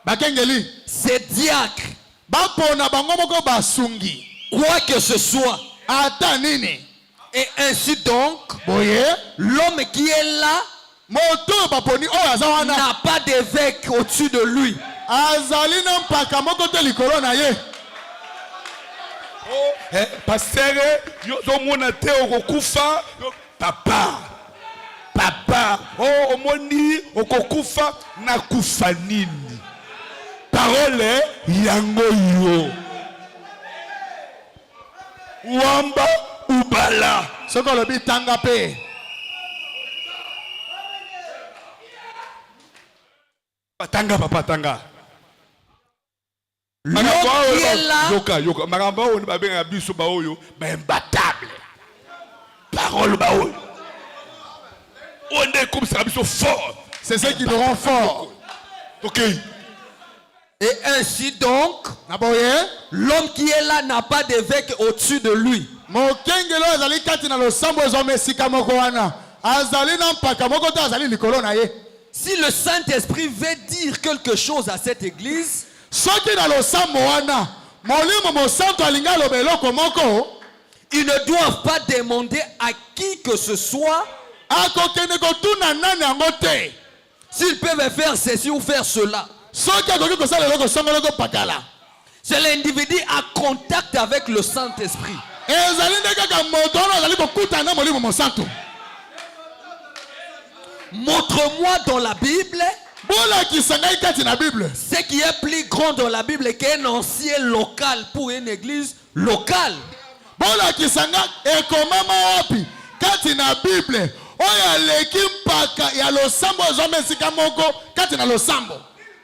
Bakengeli. Ses diacres. Ba pona bango moko basungi. Quoi que ce soit. Ata nini? Et ainsi donc, Boye. l'homme qui est là Moto baponi oyo aza wana. n'a pas d'évêque au-dessus de lui. Azali na mpaka moko te likolo na ye. Pasteur, yo mona te okokufa, papa. Oh, omoni okokufa na kufa nini? Parole yango yo. Wamba ubala. Soko olobi tanga pe. Tanga papa tanga. L'homme qui est là Yoka. Makambo oyo babenga biso ba oyo ba imbattable. Parole ba oyo. On est comme ça biso fort. C'est ce qui nous rend forts. Ok. Et ainsi donc, Na boye, l'homme qui est là n'a pas d'évêque au-dessus de lui. mokengelo azali kati na losambo ezome esika moko wana. Azali na mpaka moko te azali likolo na ye. Si le Saint-Esprit veut dire quelque chose à cette église, Soki na losambo wana, molimo mosanto alinga aloba eloko moko, ils ne doivent pas demander à qui que ce soit akokende kotuna nani yango te. s'ils peuvent faire ceci ou faire cela. Soki akoki kosala eloko songolo kopakala. C'est l'individu à contact avec le Saint-Esprit. Ezali nde kaka moto wana azali kokutana na molimo mosanto. Montre-moi dans la Bible Bolakisa ngai kati na Bible. ce qui est plus grand dans la Bible qu'un ancien local pour une église locale. Bolakisa ngai ekomama wapi kati na Bible. Oyo aleki mpaka ya losambo ezome esika moko kati na losambo.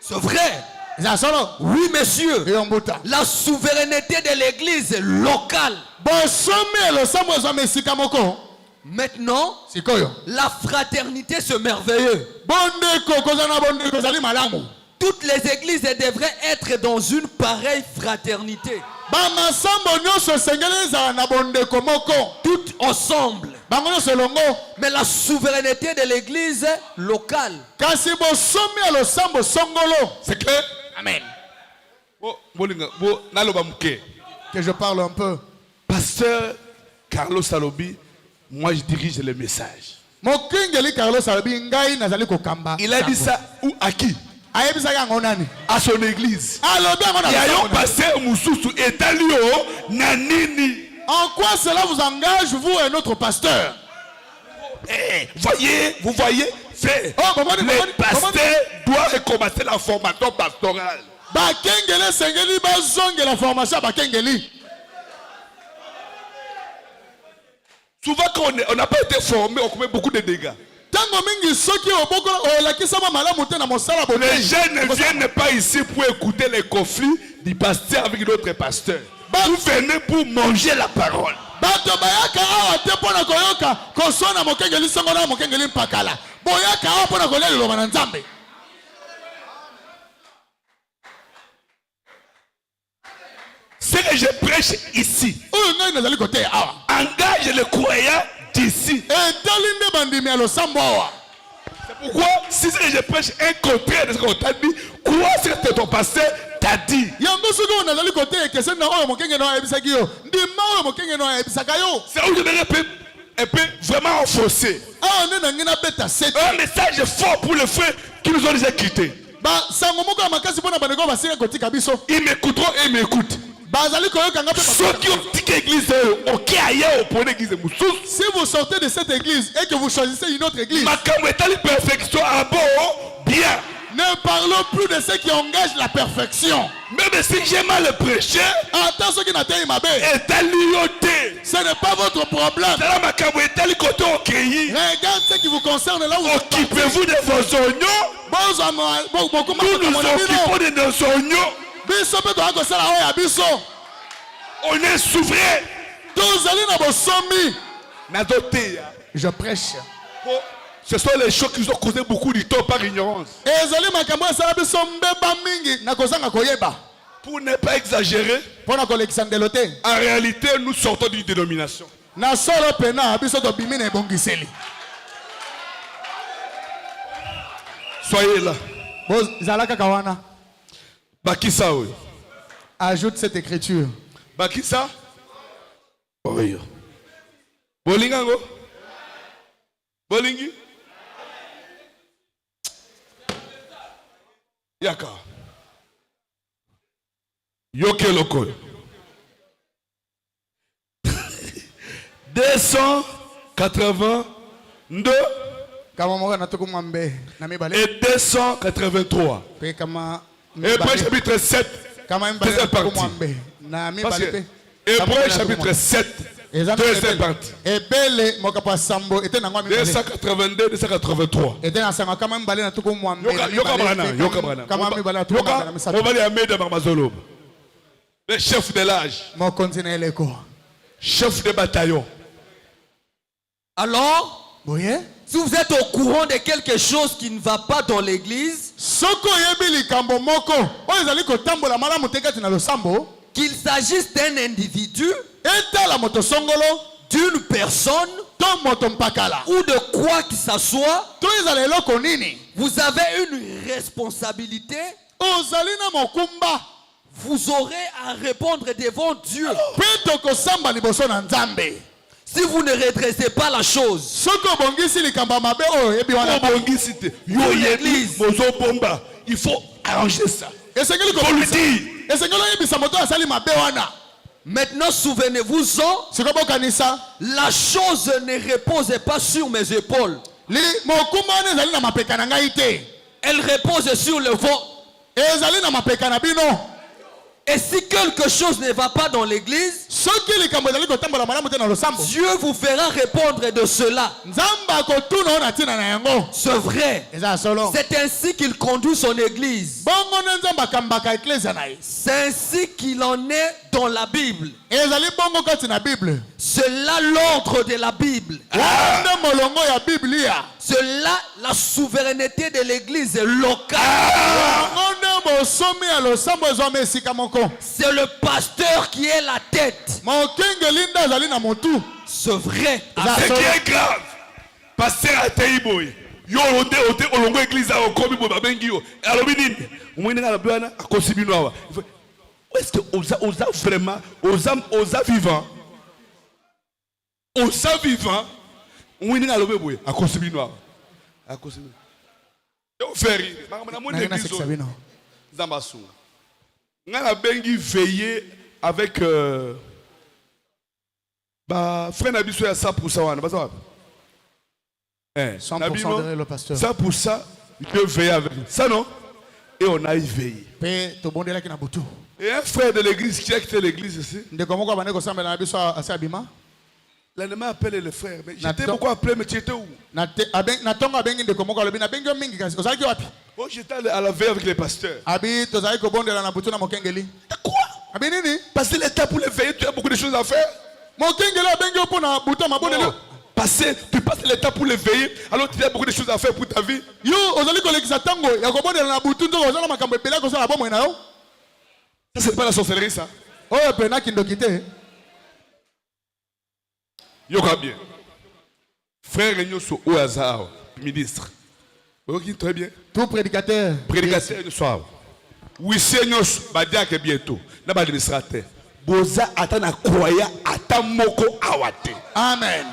C'est vrai. Eza solo. Oui, monsieur. Eyombuta. La souveraineté de l'église locale. Bosomi ya losambo ezome esika moko. Maintenant, Sikoyo. la fraternité, c'est merveilleux. Bondeko kozana bondeko ezali malamu. Toutes les églises devraient être dans une pareille fraternité. Bamasambo nyonso esengeli ezala na bondeko moko. Toutes ensemble. Bango nyonso elongo. Mais la souveraineté de l'église locale. Kasi bosomi ya losambo songolo. C'est clair? Amen. Bolinga, bo naloba muke. Que je parle un peu. Pasteur Carlos Salobi, moi je dirige le message. Mokengeli Carlos alobi ngai nazali kokamba. Il a dit ça où, à qui? Ayebisa yango nani? À son église. Alobi yango na Il y a losambo un na- pasteur Moussoussou et Dalio Nanini. En quoi cela vous engage, vous et notre pasteur? Vous voyez, c'est Oh, maman, le maman, pasteur maman. doit recommencer la formation pastorale. Bakengeli sengeli bazonge la formation ya bakengeli. Souvent quand on n'a pas été formé, on commet beaucoup de dégâts. Tango mingi soki obokola olakisama malamu te na mosala Les bote. jeunes ne viennent pas ici pour écouter les conflits du pasteur avec d'autres pasteurs. Vous venez pour manger la parole. Bato bayaka awa te mpona koyoka kosona mokengeli songo na mokengeli mpakala. Boyaka awa mpona kolia liloba na Nzambe. Ce que je prêche ici Oyo ngai nazali koteya awa. engage les croyants d'ici. Etali nde bandimi ya losambo awa. C'est pourquoi, si ce que je prêche est contraire de ce qu'on t'a dit, crois ce que ton pasteur t'a dit. Yango soki oyo nazali koteya ekeseni na oyo mokengeli oyo ayebisaki yo. Ndima oyo mokengeli oyo ayebisaka yo. C'est où je devrais un peu vraiment enfoncer. Awa nde nangi nabeta sete. Un message fort pour les frères qui nous ont déjà quittés. Sango moko ya makasi mpona bandeko basika kotika biso. Ils m'écouteront et ils m'écoutent. Bazali koyoka nga mpe Ceux qui ont dit que l'église est ok ailleurs pour l'église de Moussous. Si vous sortez de cette église et que vous choisissez une autre église, Ma est perfection à bord, bien. ne parlons plus de ce qui engage la perfection. Même si j'ai mal prêché, Attends ce qui n'a pas mabe. est à l'ioté. Ce n'est pas votre problème. Dans ma est à côté au pays. Regarde ce qui vous concerne là où vous partez. Occupez-vous de vos oignons. Nous nous occupons de nos oignons. Biso pe toa kosala oyo ya biso. On est souverain. Tozali na bosomi. Nadoté. Je prêche. Ce sont les choses qui nous ont causé beaucoup de temps par ignorance. Ezali makambo esala biso mbeba mingi na kozanga koyeba. Pour ne pas exagérer, Mpona kolekisa ndelo te. en réalité, nous sortons d'une dénomination. Na solo pena biso tobimi na ebongiseli. Soyez là. Bozala kaka wana. Bakissa, oui. Ajoute cette écriture. Bakissa? Oui. Bolingango? Bolingi? Yaka. Yoke loko. 282 Kama moko na toko mwambe na mibale. et 283. Pe kama Hébreu chapitre 7. kama mibale Deuxième na toko partie. mwambe na Parce mibale que pe. Hébreu chapitre 7. Deuxième partie. Ebele mokapo sambo ete na ngwa mibale. 282, 283. Ete na sanga kama mibale na toko mwambe. Yoka Brana, Yoka Brana. Kama mibale na toko mwambe na misato. Yoka Ahmed Marmazolo. Le chef de l'âge, Mokonzi na eleko. chef de bataillon. Alors, Boye? Si vous êtes au courant de quelque chose qui ne va pas dans l'église, soko yebi likambo moko oyo ezali kotambola malamu te kati na losambo, qu'il s'agisse d'un individu, etala moto songolo d'une personne to moto mpakala ou de quoi que ce soit, to ezala eloko nini, vous avez une responsabilité. ozali na mokumba Vous aurez à répondre devant Dieu. mpe tokosamba liboso na nzambe. Si vous ne redressez pas la chose, Soki obongisi likambo ya mabe oyo yebi wana Obongisi te. Yo yebi bozo bomba. Il faut arranger ça. esengeli Faut le dire. esengeli oyebisa moto asali mabe wana. maintenant souvenez-vous-en, Sikoyo bokanisa la chose ne repose pas sur mes épaules. mokumba wana ezali na mapeka na ngai te, Elle repose sur le vent. ezali na mapeka na bino. Et si quelque chose ne va pas dans l'église, Soki likambo ezali kotambola malamu te na losambo, Dieu vous fera répondre de cela. nzambe akotuna oyo na ntina na yango. C'est vrai. Eza solo. C'est ainsi qu'il conduit son église. Bongo nde nzambe akambaka eklesia na ye. C'est ainsi qu'il en est dans la Bible. Ezali bongo kati na Bible. C'est là l'ordre de la Bible. Wana nde molongo ya Biblia. C'est là la souveraineté de l'église locale. Yango nde bosomi ya losambo ezwama esika moko. C'est le pasteur qui est la tête. Mokengeli nde azali na motu. C'est vrai. Ce qui est grave, pasteur atei boy. Yo ode olongo église a okomi boy babengi yo. Alobi nini? Umwene ngala bwana akosi bino awa. Est-ce que osa vraiment osa vivant? Osa vivant. Umwene ngala boy akosi bino awa. Akosi bino. Yo feri, na mona église. Zambasu. Ngala bengi veiller avec frère Nabiso ya 100% wana baza wapi? 100% derrière le pasteur. 100% il peut veiller avec ça non? Et on a y veillé. Pe to bondela ki na butu. Et un frère de l'église qui a quitté l'église ici, Ndeko moko abane ko sambela na biso asa abima. l'ennemi appelé le frère. Mais j'étais pourquoi appelé, mais tu étais où? Na tongo abengi ndeko moko alobi na bengi yo mingi kasi. Ozali ki wapi? Oh, j'étais à la veille avec les pasteurs. Abi tozali ko bondela na butu na mokengeli. Quoi? Abi nini? Passer l'état pour les veiller, tu as beaucoup de choses à faire. Mokengeli abengi yo pona butu ma bondela. Tu passes l'état pour les veiller, alors tu as beaucoup de choses à faire pour ta vie. Yo ozali ko lekisa tango ya ko bondela na butu nzoko ozala makambo ebele ko sala bomo na yo. Ça c'est pas la sorcellerie ça. Oyo pena kindoki te. Yoka bien. Frère Nyoso Oazao, ministre. Ok, très bien. Tout prédicateur. Prédicateur de soir. Oui, Seigneur, Badiak bientôt. N'a pas administrateur. Boza atana croya atamoko awate. Amen.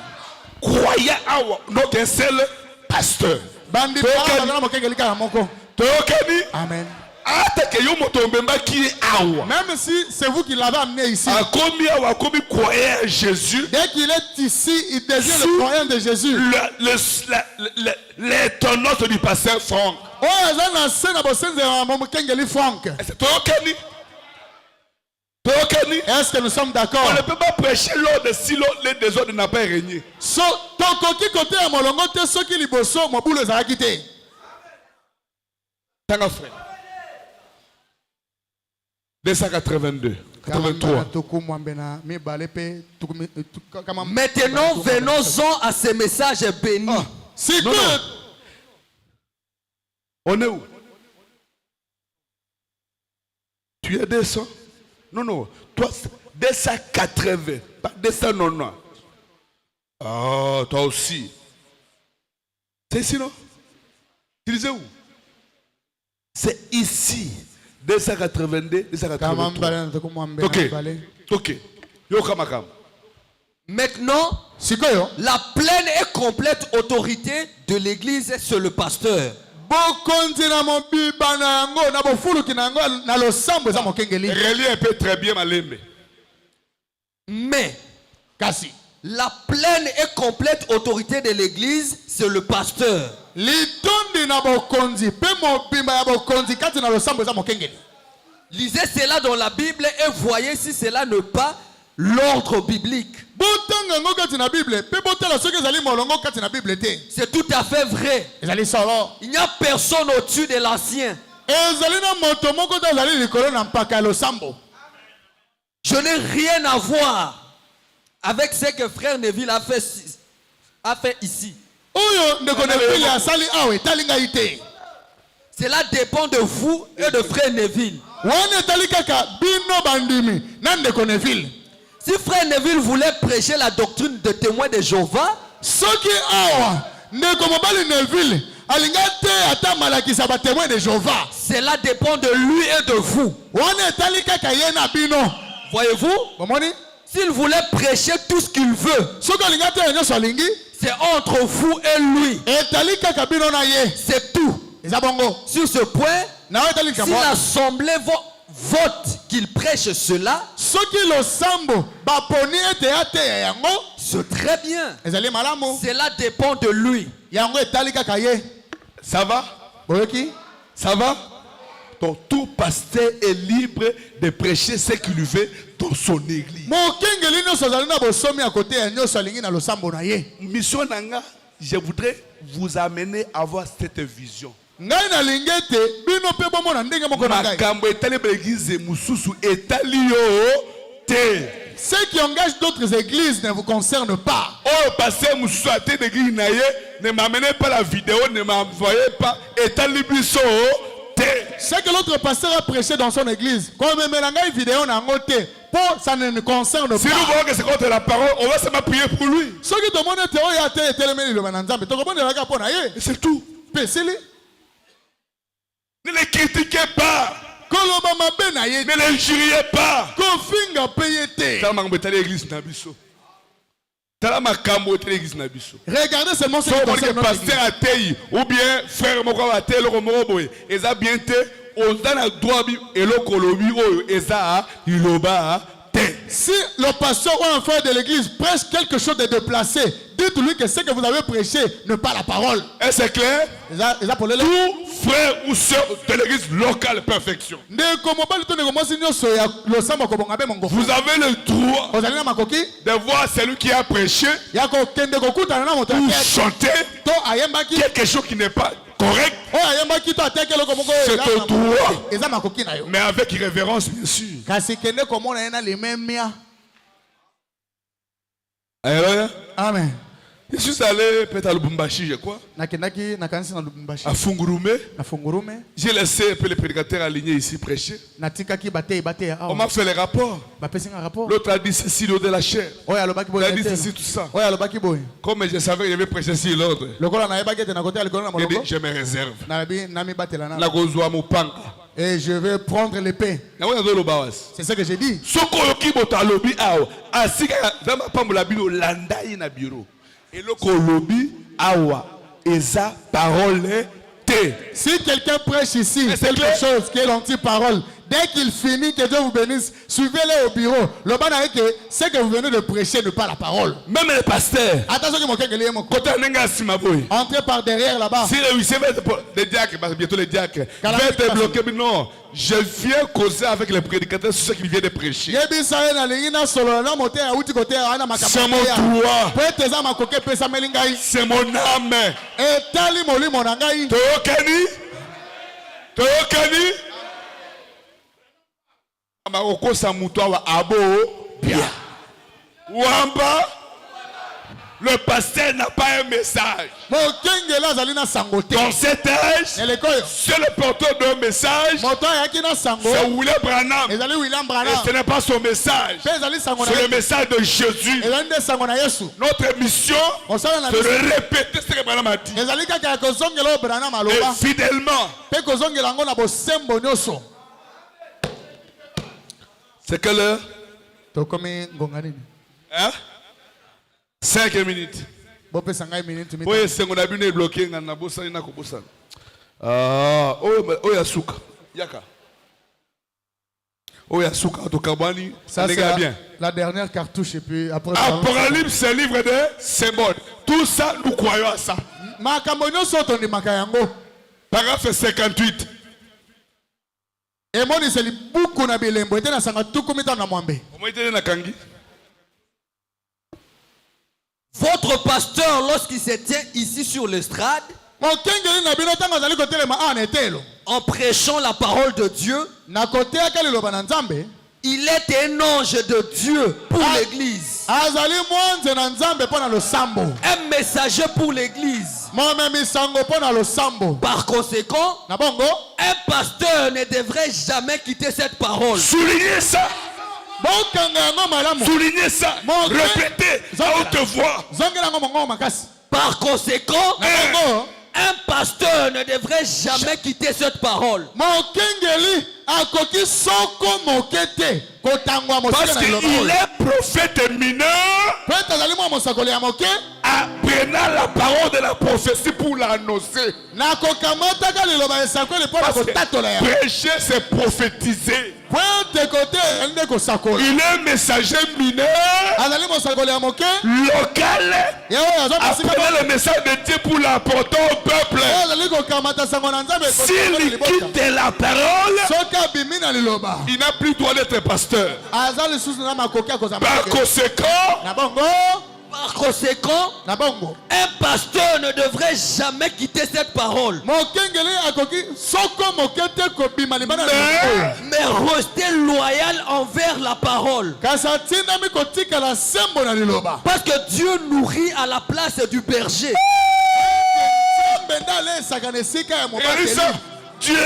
Croya awa. Donc un seul pasteur. Bandi pa na mokengeli ka moko. Tokani. Amen. Atake yo motombemba qui est awa. Même si c'est vous qui l'avez amené ici. A commis awa commis croyant en Jésus. Dès qu'il est ici, il devient le croyant de Jésus. L'étonnante du pasteur Franck. Oh, Franck. Est-ce que nous sommes d'accord? On ne peut pas prêcher l'ordre si le désordre n'a pas régné. So, tokoki kote ya molongo te soki liboso mobulo ezalaki te. Tanga frère. 282. 83. Maintenant, venons-en à ce message béni. C'est Non, que non. On est où? Tu es 200? Non, non. Toi, 280. Pas 290. Ah, toi aussi. C'est ici, non? Tu disais où? C'est ici. 282, 283. Ok. Ok. Yo kamakam. Maintenant, la pleine et complète autorité de l'église, c'est le pasteur. Relié un peu très bien malembe. Mais, la pleine et complète autorité de l'église, c'est le pasteur. Lisez cela dans la Bible et voyez si cela n'est pas l'ordre biblique. C'est tout à fait vrai. Il n'y a personne au-dessus de l'ancien. Je n'ai rien à voir avec ce que frère Neville a fait ici. Oyo ndeko Neville asali awe tali ngai te. Cela dépend de vous et de frère Neville. Wana tali kaka bino bandimi na ndeko Neville. Si frère Neville voulait prêcher la doctrine de témoin de Jéhovah, soki awa ndeko mobali Neville alinga te ata malakisa ba témoin de Jéhovah. cela dépend de lui et de vous. Wana tali kaka ye na bino. Voyez-vous? Bomoni? S'il voulait prêcher tout ce qu'il veut, Soki alinga te nyoso alingi, c'est entre vous et lui. etali kaka bino na ye. C'est tout. Eza bongo. Sur ce point, Na etali si kaka. l'assemblée vote qu'il prêche cela, Soki lo sambo ba poni ete ate yango, c'est très bien. ezali malamu. Cela dépend de lui. Yango etali kaka ye. Ça va? Boyoki? Ça va? Donc tout pasteur est libre de prêcher ce qu'il veut dans son église. Mokengeli nyonso azali na bosomi à côté ya nyonso alingi na losambo na ye. Mission Nanga, je voudrais vous amener à avoir cette vision. Ngai na lingete bino pe bomona ndenge moko na ngai. Makambo etali l'église mususu etali yo te. Ce qui engage d'autres églises ne vous concerne pas. Oh, pasteur mususu a été d'église na ye, ne m'amenez pas la vidéo, ne m'envoyez pas etali biso te. Ce que l'autre pasteur a prêché dans son église, comme melangai vidéo na ngote, pour ça ne nous concerne Si nous pas. voyons que c'est contre la parole, on va seulement prier pour lui. Ce qui te montre te oya te telemeli lo bananzambe, to komona la kapo na ye. Et c'est tout. Peseli. Ne les critiquez pas. Koloba mabe na ye. Ne les injuriez pas. Kofinga paye te. Tala makambo etali l'église na biso. Tala makambo etali l'église na biso. Regardez seulement ce So qui que concerne notre pasteur église. atei ou bien frère moko atei loko moko boye eza bien te oza na droit bi eloko lobi oyo eza iloba te. Si le pasteur ou un frère de l'église prêche quelque chose de déplacé, dites-lui que ce que vous avez prêché n'est pas la parole. Est-ce clair? Tout frère ou soeur de l'église locale perfection. Vous avez le droit de voir celui qui a prêché ou chanter quelque chose qui n'est pas correct. C'est ton droit. Mais avec révérence, bien sûr. Amen. Je suis allé peut-être à Lubumbashi, je crois. À Fungurume. J'ai laissé un peu les prédicateurs alignés ici prêcher. On m'a fait les rapports. L'autre a dit ceci, l'autre de la chair. Il a dit ceci, tout ça. Comme je savais qu'il avait prêché ici l'autre, j'ai dit je me réserve. Et je vais prendre l'épée. C'est ce que j'ai dit. Si quelqu'un prêche ici quelque chose qui est l'anti-parole, dès qu'il finit, que Dieu vous bénisse, suivez-le au bureau. Le ban est que ce que vous venez de prêcher n'est pas la parole. Même les pasteurs, entrez par derrière là-bas. si les diacres, parce que bientôt les diacres, vais te bloquer, mais non, je viens causer avec les prédicateurs sur ce qu'ils viennent de prêcher. C'est mon droit. C'est mon âme. Toyokani Amaroko Samutwa Abo bien. Wamba, le pasteur n'a pas un message. Dans cet âge, c'est le porteur d'un message. C'est William Branham. Et ce n'est pas son message. C'est le message de Jésus. Notre mission, c'est de répéter ce que Branham a dit. Et fidèlement. C'est quelle heure? Hein? 5 minutes. Oui, c'est mon abus bloqué. Oh, Yasuka. Yaka. Oh, Yasuka. Ça, c'est bien. La dernière cartouche. Et puis après. Apocalypse, c'est le livre de symboles. Tout ça, nous croyons à ça. Paragraphe 58. Votre pasteur, lorsqu'il se tient ici sur l'estrade, en prêchant la parole de Dieu, il est un ange de Dieu pour l'église. azali mwanze na nzambe pona lo sambo. Un messager pour l'église. Mome misango pona lo sambo. Par conséquent, Na bongo, un pasteur ne devrait jamais quitter cette parole. Soulignez ça. bokanga yango malamu. Soulignez ça. Mon Dieu. Répétez à haute voix. Zongela ngo mongo makasi. Par conséquent, Na bongo, un pasteur ne devrait jamais quitter cette parole. mokengeli akoki soko mokete kotangwa Parce mosika na qu'il liloba. est prophète mineur, Po ezali mwa mosakoli ya moke, apprenant la parole de la prophétie pour l'annoncer. nakokamataka liloba esakoli mpo na Parce que kotatola ya. prêcher, c'est prophétiser. Po ete kote ende kosakola. Il est un messager mineur, Azali mosakoli ya moke, local, ye oyo aza mosika apprenant le message de Dieu pour l'apporter au peuple. oyo azali kokamata sango na nzambe S'il quitte la parole, soki abimi na liloba il n'a plus droit d'être pasteur. aza lisusu na makoki ya kozala Par moke. conséquent, Na bongo, Par conséquent, na bongo, un pasteur ne devrait jamais quitter cette parole. mokengeli akoki soko moke te kobima libanda na liloba oyo. Mais rester loyal envers la parole. kasi atindami kotikala sembo na liloba. Parce que Dieu nourrit à la place du berger. nzambe nde aleisaka na esika ya et ça, mobateli. Dieu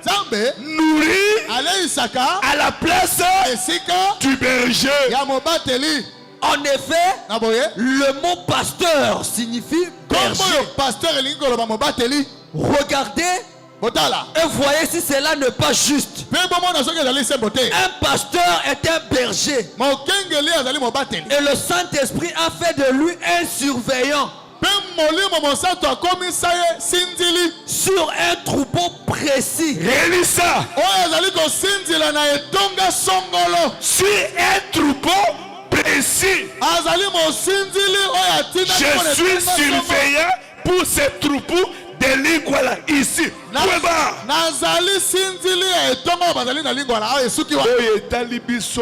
nzambe nourrit aleisaka à la place esika du berger. ya mobateli. En effet, na boye le mot pasteur signifie kombo berger. oyo paster elingi koloba mobateli. Regardez botala et voyez si cela n'est pas juste. mpe bomona soki ezali sembo te. Un pasteur est un berger. mokengeli azali mobateli. Et le Saint-Esprit a fait de lui un surveillant mpe molimo mosantu akomisa ye sinzili sur un troupeau précis. Relis ça. oyo azali kosinzila na etonga songolo. Sur un troupeau précis, azali mosinzili oyo atindaki mpona je suis etonga songolo. surveillant pour ces troupeaux de Lingwala ici. Kweba. nazali sinzili ya etonga oyo bazali na lingwala ayo esuki wa. Oyo etali biso.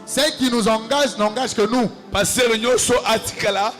ce qui nous engage n'engage que nous. Pasteur nyonso atikala,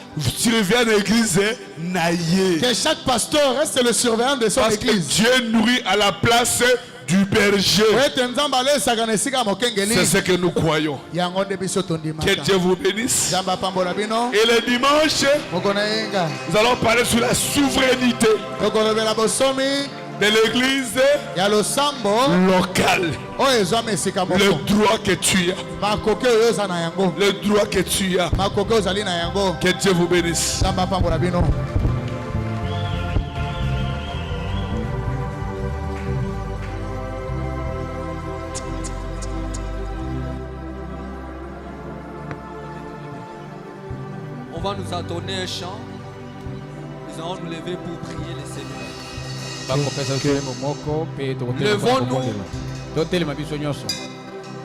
tu reviens à l'église naye. Que chaque pasteur reste le surveillant de son Parce que église. Dieu nourrit à la place du berger. ete nzambe aleesaka na esika ya mokengeli. C'est ce que nous croyons. yango nde biso Que tondimaka. Dieu vous bénisse. nzambe apambola bino. Et le dimanche, moko na yenga nous allons parler sur la souveraineté tokolobela bosomi de l'église ya losambo locale. oyo ezwama esika Le moko. droit que tu as. makoki oyo eza na yango. Le droit que tu as. makoki oyo ozali na yango. Que Dieu vous bénisse. nzambe apambola bino. On va nous entonner un chant. Nous allons nous lever pour prier le Seigneur. bakopesa biso moko mpe Levons-nous. totelema biso nyonso.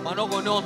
Maintenant qu'on est en train